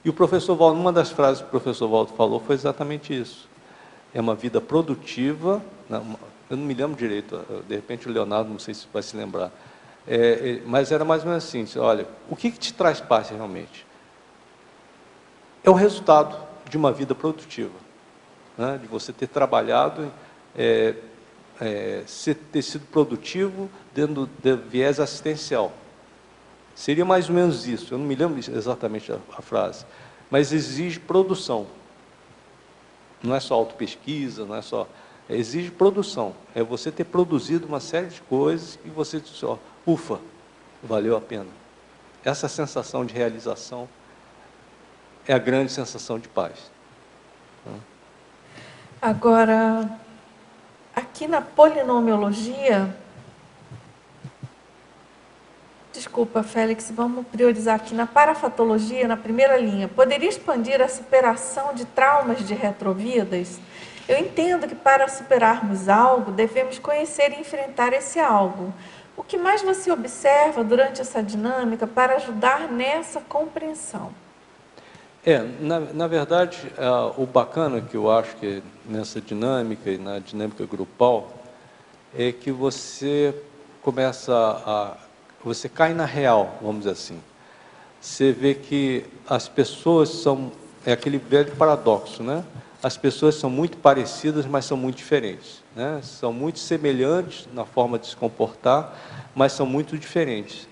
E o professor Waldo, uma das frases que o professor Waldo falou foi exatamente isso. É uma vida produtiva, eu não me lembro direito, de repente o Leonardo, não sei se vai se lembrar, mas era mais ou menos assim, olha, o que te traz paz realmente? É o resultado de uma vida produtiva, né? De você ter trabalhado, ter sido produtivo dentro do viés assistencial. Seria mais ou menos isso, eu não me lembro exatamente a frase, mas exige produção. Não é só autopesquisa, não é só... exige produção. É você ter produzido uma série de coisas e você diz, ufa, valeu a pena. Essa sensação de realização é a grande sensação de paz. Agora, aqui na polinomiologia... Desculpa, Félix, vamos priorizar aqui. Na parafatologia, na primeira linha, poderia expandir a superação de traumas de retrovidas? Eu entendo que para superarmos algo, devemos conhecer e enfrentar esse algo. O que mais você observa durante essa dinâmica para ajudar nessa compreensão? Na verdade, o bacana que eu acho que nessa dinâmica e na dinâmica grupal é que você começa você cai na real, vamos dizer assim. Você vê que as pessoas são... É aquele velho paradoxo, né? As pessoas são muito parecidas, mas são muito diferentes, né? São muito semelhantes na forma de se comportar, mas são muito diferentes.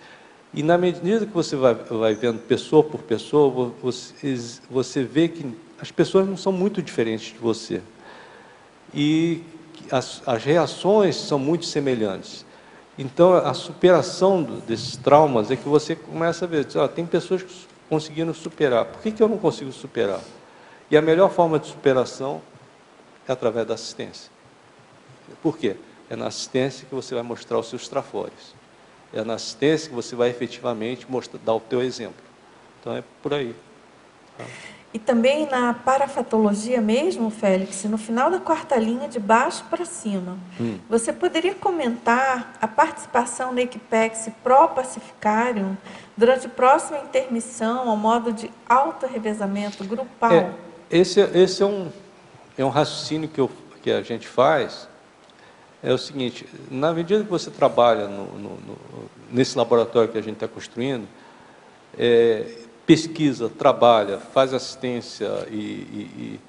E na medida que você vai vendo pessoa por pessoa, você vê que as pessoas não são muito diferentes de você. E as reações são muito semelhantes. Então, a superação desses traumas é que você começa a ver, tem pessoas que conseguiram superar, por que eu não consigo superar? E a melhor forma de superação é através da assistência. Por quê? É na assistência que você vai mostrar os seus trafores. É na assistência que você vai efetivamente dar o teu exemplo. Então, é por aí. E também na parafatologia mesmo, Félix, no final da quarta linha, de baixo para cima, você poderia comentar a participação na Equipex pró-pacificário durante a próxima intermissão, ao modo de auto-revezamento grupal? Esse é um raciocínio que a gente faz. É o seguinte, na medida que você trabalha nesse laboratório que a gente está construindo, pesquisa, trabalha, faz assistência e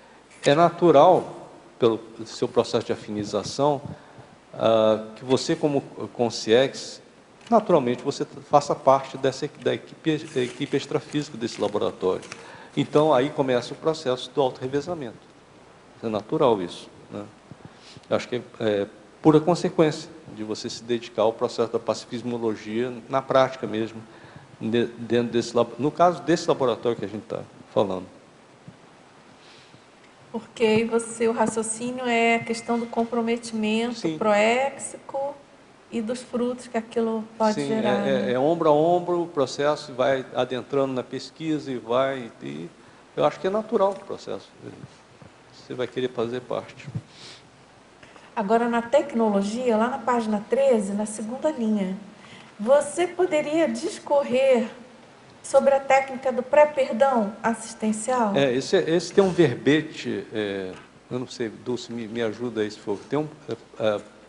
é natural, pelo seu processo de afinização, que você, como consciex, naturalmente você faça parte da equipe extrafísica desse laboratório. Então, aí começa o processo do autorrevezamento. É natural isso. né? Eu acho que é pura consequência de você se dedicar ao processo da pacifismologia na prática mesmo, dentro desse, no caso desse laboratório que a gente está falando. Porque o raciocínio é a questão do comprometimento proéxico e dos frutos que aquilo pode gerar. É ombro a ombro o processo, vai adentrando na pesquisa e eu acho que é natural o processo. Você vai querer fazer parte. Agora, na tecnologia, lá na página 13, na segunda linha, você poderia discorrer sobre a técnica do pré-perdão assistencial? Esse tem um verbete, eu não sei, Dulce, me ajuda aí se for. Tem um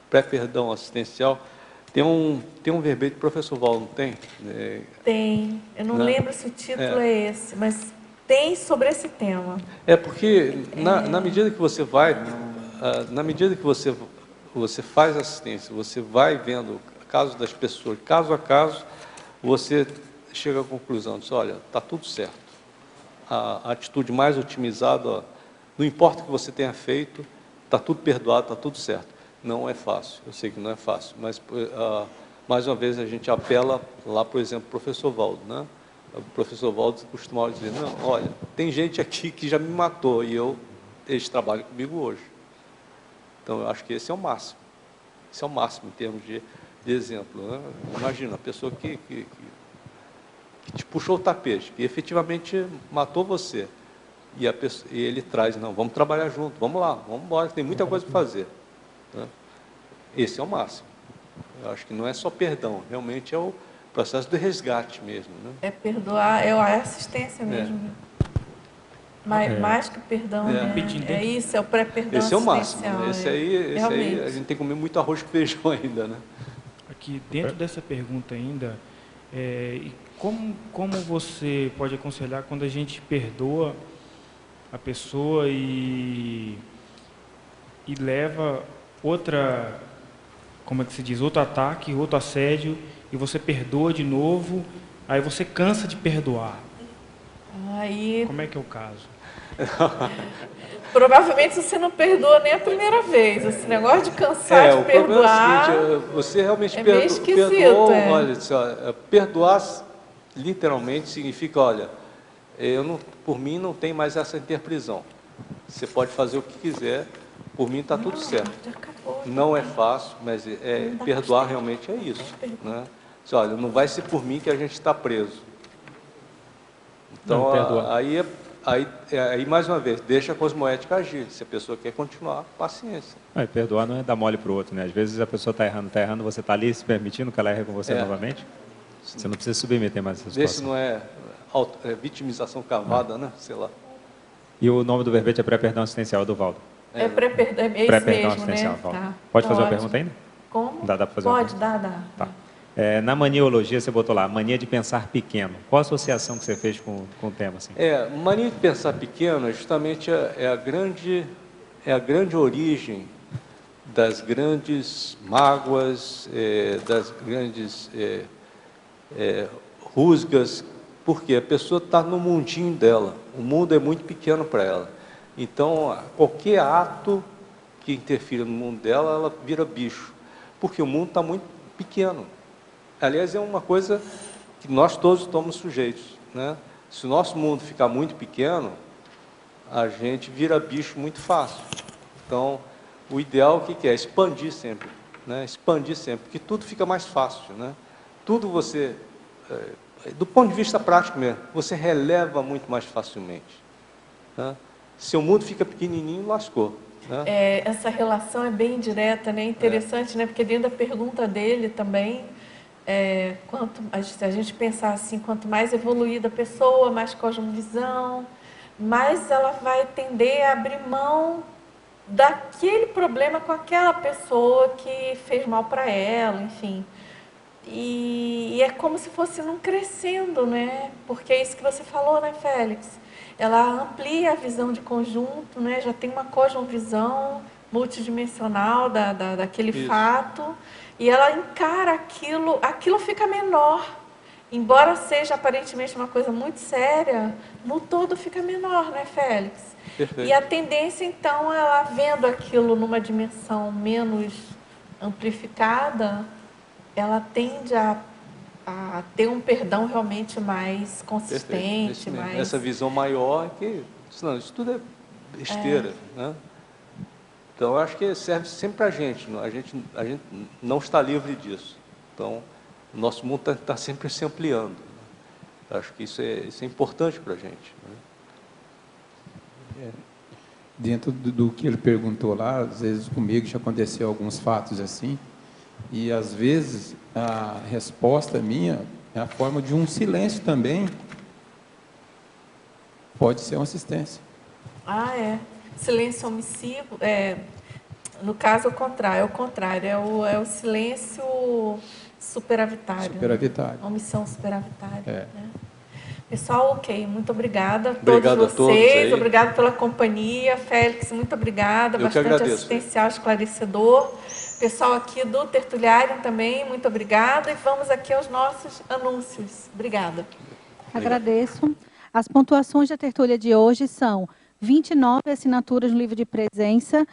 pré-perdão assistencial, tem um verbete, professor Val, não tem? Tem, eu não lembro se o título é esse, mas tem sobre esse tema. Porque na medida que você vai, na medida que você faz assistência, você vai vendo casos das pessoas, caso a caso, você chega à conclusão, diz, olha, está tudo certo. A atitude mais otimizada, não importa o que você tenha feito, está tudo perdoado, está tudo certo. Não é fácil, eu sei que não é fácil, mas, mais uma vez, a gente apela lá, por exemplo, o professor Valdo, né? O professor Valdo costumava dizer, não, olha, tem gente aqui que já me matou e eles trabalham comigo hoje. Então, eu acho que esse é o máximo. Esse é o máximo em termos de exemplo, né? Imagina, a pessoa que te puxou o tapete, que efetivamente matou você, e ele traz, não, vamos trabalhar junto, vamos lá, vamos embora, tem muita coisa para fazer, né? Esse é o máximo. Eu acho que não é só perdão, realmente é o processo de resgate mesmo, né? É perdoar, é a assistência mesmo. Mais que perdão, né? É isso, é o pré-perdão assistencial. Esse é o máximo, esse aí a gente tem que comer muito arroz com feijão ainda, né? Aqui, dentro dessa pergunta ainda, como você pode aconselhar quando a gente perdoa a pessoa e leva outra, como é que se diz, outro ataque, outro assédio, e você perdoa de novo, aí você cansa de perdoar. Como é que é o caso? Provavelmente você não perdoa nem a primeira vez. Esse negócio de cansar de perdoar. É o seguinte, você realmente perdoou. Olha, perdoar literalmente significa, olha, por mim não tem mais essa interprisão. Você pode fazer o que quiser, por mim está tudo certo. Não é fácil, mas perdoar realmente é isso, né? Olha, não vai ser por mim que a gente está preso. Então, aí, mais uma vez, deixa a cosmoética agir. Se a pessoa quer continuar, paciência. Perdoar não é dar mole para o outro, né? Às vezes a pessoa está errando, você está ali se permitindo que ela erre com você novamente. Você não precisa submeter mais essa situação. Esse não é vitimização cavada, né? Sei lá. E o nome do verbete é pré-perdão assistencial, do Valdo. É pré-perdão, é esse mesmo, assistencial, né? Tá. Pode fazer uma pergunta ainda? Como? Dá para fazer Pode, dá. Tá. Na maniologia, você botou lá, mania de pensar pequeno. Qual a associação que você fez com o tema? Assim? Mania de pensar pequeno é justamente a grande origem das grandes mágoas, das grandes rusgas, porque a pessoa está no mundinho dela, o mundo é muito pequeno para ela. Então, qualquer ato que interfira no mundo dela, ela vira bicho, porque o mundo está muito pequeno. Aliás, é uma coisa que nós todos estamos sujeitos, né? Se o nosso mundo ficar muito pequeno, a gente vira bicho muito fácil. Então, o ideal o que é? Expandir sempre, né? Expandir sempre, porque tudo fica mais fácil, né? Tudo você, do ponto de vista prático mesmo, você releva muito mais facilmente, né? Se o mundo fica pequenininho, lascou, né? Essa relação é bem direta, né? Interessante, né? Porque dentro da pergunta dele também, se a gente pensar assim, quanto mais evoluída a pessoa, mais cosmovisão, mais ela vai tender a abrir mão daquele problema com aquela pessoa que fez mal para ela, enfim. E é como se fosse não crescendo, né? Porque é isso que você falou, né, Félix? Ela amplia a visão de conjunto, né? Já tem uma cosmovisão multidimensional daquele fato, e ela encara aquilo fica menor. embora seja aparentemente uma coisa muito séria, no todo fica menor, né, Félix? Perfeito. E a tendência, então, ela vendo aquilo numa dimensão menos amplificada, ela tende a ter um perdão realmente mais consistente. Mais... Essa visão maior que, não, isso tudo é besteira, né? Então, eu acho que serve sempre para a gente não está livre disso. Então, o nosso mundo está sempre se ampliando. Né? Acho que isso é importante para a gente. Né? Dentro do que ele perguntou lá, às vezes comigo já aconteceu alguns fatos assim, e às vezes a resposta minha é a forma de um silêncio também. Pode ser uma assistência. Ah, é. Silêncio omissivo, no caso é o contrário, é o silêncio superavitário. Superavitário. Né? Omissão superavitária. É. Né? Pessoal, ok, muito obrigada a Obrigado todos vocês, a todos obrigado pela companhia. Félix, muito obrigada, bastante assistencial, esclarecedor. Pessoal aqui do Tertuliário também, muito obrigada. E vamos aqui aos nossos anúncios. Obrigada. Agradeço. As pontuações da tertúlia de hoje são 29 assinaturas no livro de presença,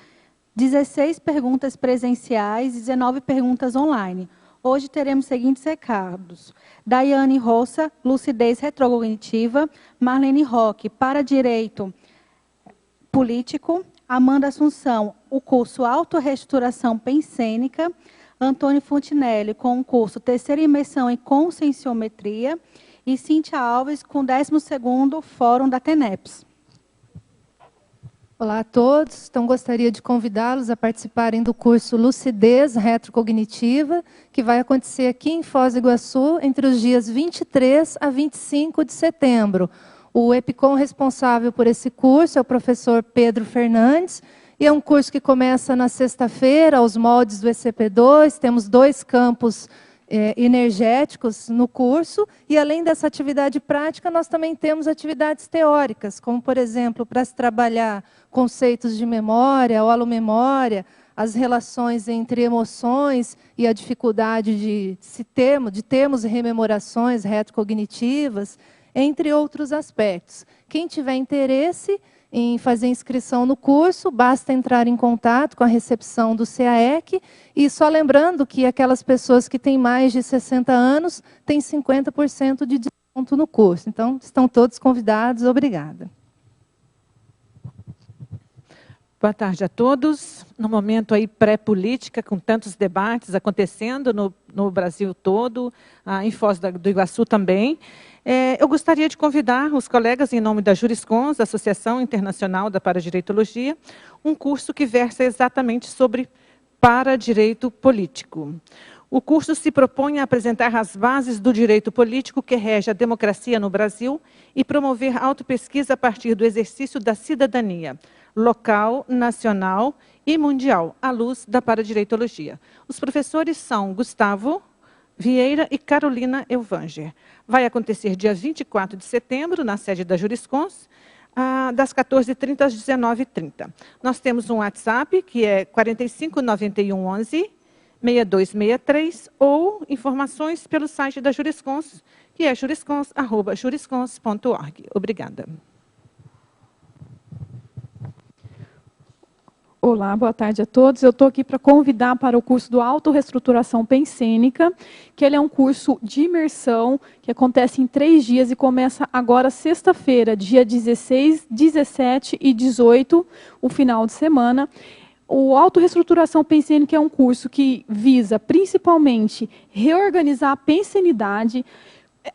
16 perguntas presenciais e 19 perguntas online. Hoje teremos os seguintes recados. Daiane Roça, lucidez retrocognitiva. Marlene Roque, para direito político. Amanda Assunção, o curso Autorreestruturação Pensênica. Antônio Fontinelli, com o curso Terceira Imersão em Conscienciometria. E Cíntia Alves, com o 12º Fórum da TENEPS. Olá a todos, então gostaria de convidá-los a participarem do curso Lucidez Retrocognitiva, que vai acontecer aqui em Foz do Iguaçu entre os dias 23 a 25 de setembro. O EPICOM responsável por esse curso é o professor Pedro Fernandes, e é um curso que começa na sexta-feira, aos moldes do ECP2, temos 2 campos energéticos no curso, e além dessa atividade prática, nós também temos atividades teóricas, como, por exemplo, para se trabalhar conceitos de memória, holomemória, as relações entre emoções e a dificuldade de termos rememorações retrocognitivas, entre outros aspectos. Quem tiver interesse em fazer inscrição no curso, basta entrar em contato com a recepção do CAEC, e só lembrando que aquelas pessoas que têm mais de 60 anos têm 50% de desconto no curso. Então, estão todos convidados. Obrigada. Boa tarde a todos. No momento aí pré-política, com tantos debates acontecendo no Brasil todo, em Foz do Iguaçu também, eu gostaria de convidar os colegas, em nome da Juriscons, Associação Internacional da Paradireitologia, um curso que versa exatamente sobre paradireito político. O curso se propõe a apresentar as bases do direito político que rege a democracia no Brasil e promover autopesquisa a partir do exercício da cidadania local, nacional e mundial, à luz da paradireitologia. Os professores são Gustavo Vieira e Carolina Elvanger. Vai acontecer dia 24 de setembro, na sede da Juriscons, das 14h30 às 19h30. Nós temos um WhatsApp, que é 459111 6263, ou informações pelo site da Juriscons, que é juriscons@juriscons.org. Obrigada. Olá, boa tarde a todos. Eu estou aqui para convidar para o curso do Autorreestruturação Pensênica, que ele é um curso de imersão que acontece em 3 dias e começa agora sexta-feira, dia 16, 17 e 18, o final de semana. O Autorreestruturação Pensênica é um curso que visa principalmente reorganizar a pensenidade,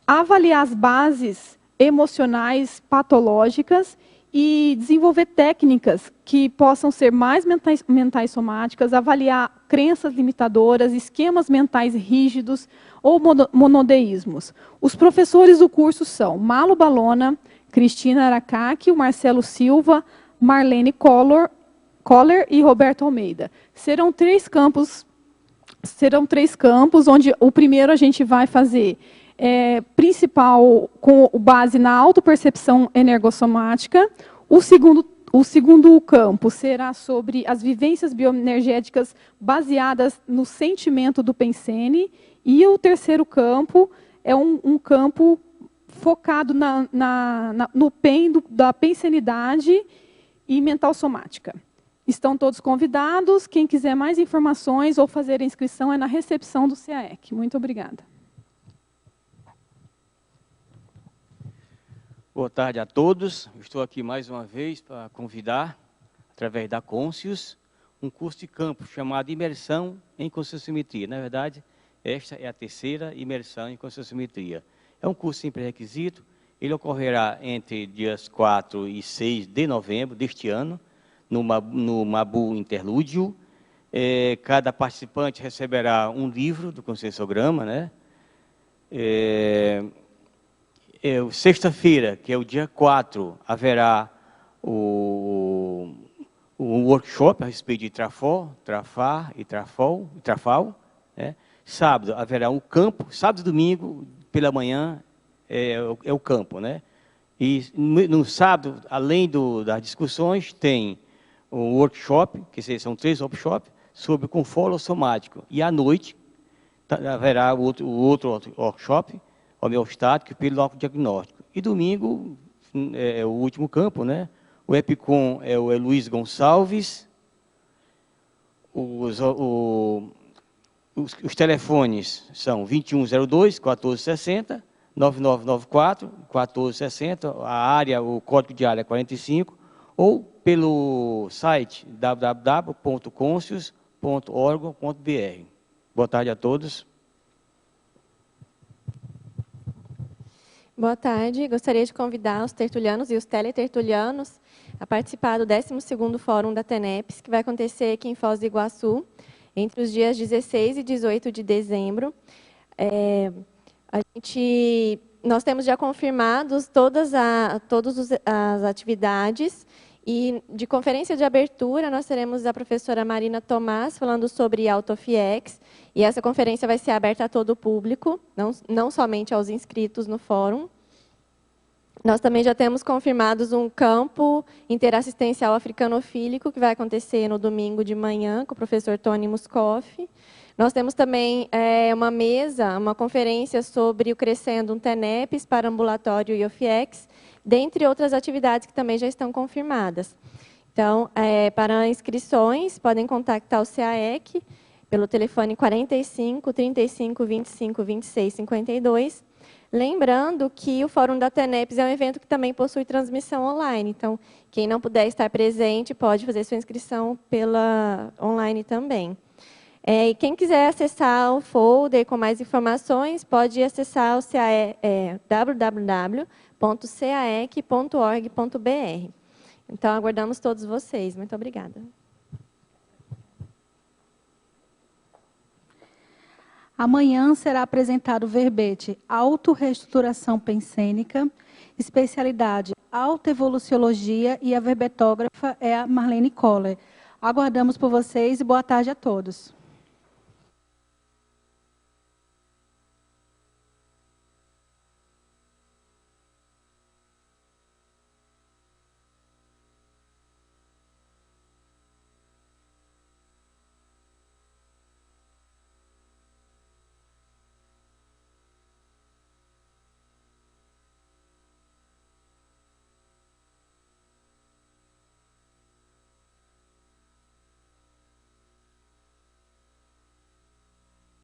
avaliar as bases emocionais patológicas e desenvolver técnicas que possam ser mais mentais somáticas, avaliar crenças limitadoras, esquemas mentais rígidos ou monodeísmos. Os professores do curso são Malo Balona, Cristina Aracaki, Marcelo Silva, Marlene Coller e Roberto Almeida. Serão 3 campos, onde o primeiro a gente vai fazer principal com base na autopercepção energossomática. O segundo campo será sobre as vivências bioenergéticas baseadas no sentimento do Pensene. E o terceiro campo é um campo focado no PEN, da pensenidade e mental somática. Estão todos convidados. Quem quiser mais informações ou fazer a inscrição é na recepção do CAEC. Muito obrigada. Boa tarde a todos. Estou aqui mais uma vez para convidar, através da Conscius, um curso de campo chamado Imersão em Conscienciometria. Na verdade, esta é a terceira imersão em Conscienciometria. É um curso sem pré-requisito. Ele ocorrerá entre dias 4 e 6 de novembro deste ano, no Mabu Interlúdio. Cada participante receberá um livro do Conscienciograma, né? Sexta-feira, que é o dia 4, haverá o workshop a respeito de Trafar e Trafal. Né? Sábado haverá um campo, sábado e domingo, pela manhã, é o campo. Né? E no sábado, além das discussões, tem um workshop, que são 3 workshops, sobre o conforto somático. E à noite haverá o outro workshop, homeostático, pelo diagnóstico. E domingo é o último campo, né? O EPICOM é o Luiz Gonçalves. Os telefones são 2102-1460, 9994-1460, a área, o código de área é 45, ou pelo site www.conscius.org.br. Boa tarde a todos. Boa tarde. Gostaria de convidar os tertulianos e os teletertulianos a participar do 12º Fórum da TENEPS, que vai acontecer aqui em Foz do Iguaçu, entre os dias 16 e 18 de dezembro. Nós temos já confirmados todas as atividades. E de conferência de abertura, nós teremos a professora Marina Tomás falando sobre AutoFIEX. E essa conferência vai ser aberta a todo o público, não somente aos inscritos no fórum. Nós também já temos confirmados um campo interassistencial africanofílico, que vai acontecer no domingo de manhã, com o professor Tony Muscoff. Nós temos também uma conferência sobre o Crescendo um TENEPS para ambulatório e OFIEX, dentre outras atividades que também já estão confirmadas. Então, para inscrições, podem contactar o CAEC pelo telefone 45 35 25 26 52. Lembrando que o Fórum da TENEPS é um evento que também possui transmissão online. Então, quem não puder estar presente pode fazer sua inscrição pela online também. E quem quiser acessar o folder com mais informações, pode acessar o www.caec.org.br. Então, aguardamos todos vocês. Muito obrigada. Amanhã será apresentado o verbete Autorreestruturação Pensênica, especialidade Autoevoluciologia, e a verbetógrafa é a Marlene Koller. Aguardamos por vocês e boa tarde a todos.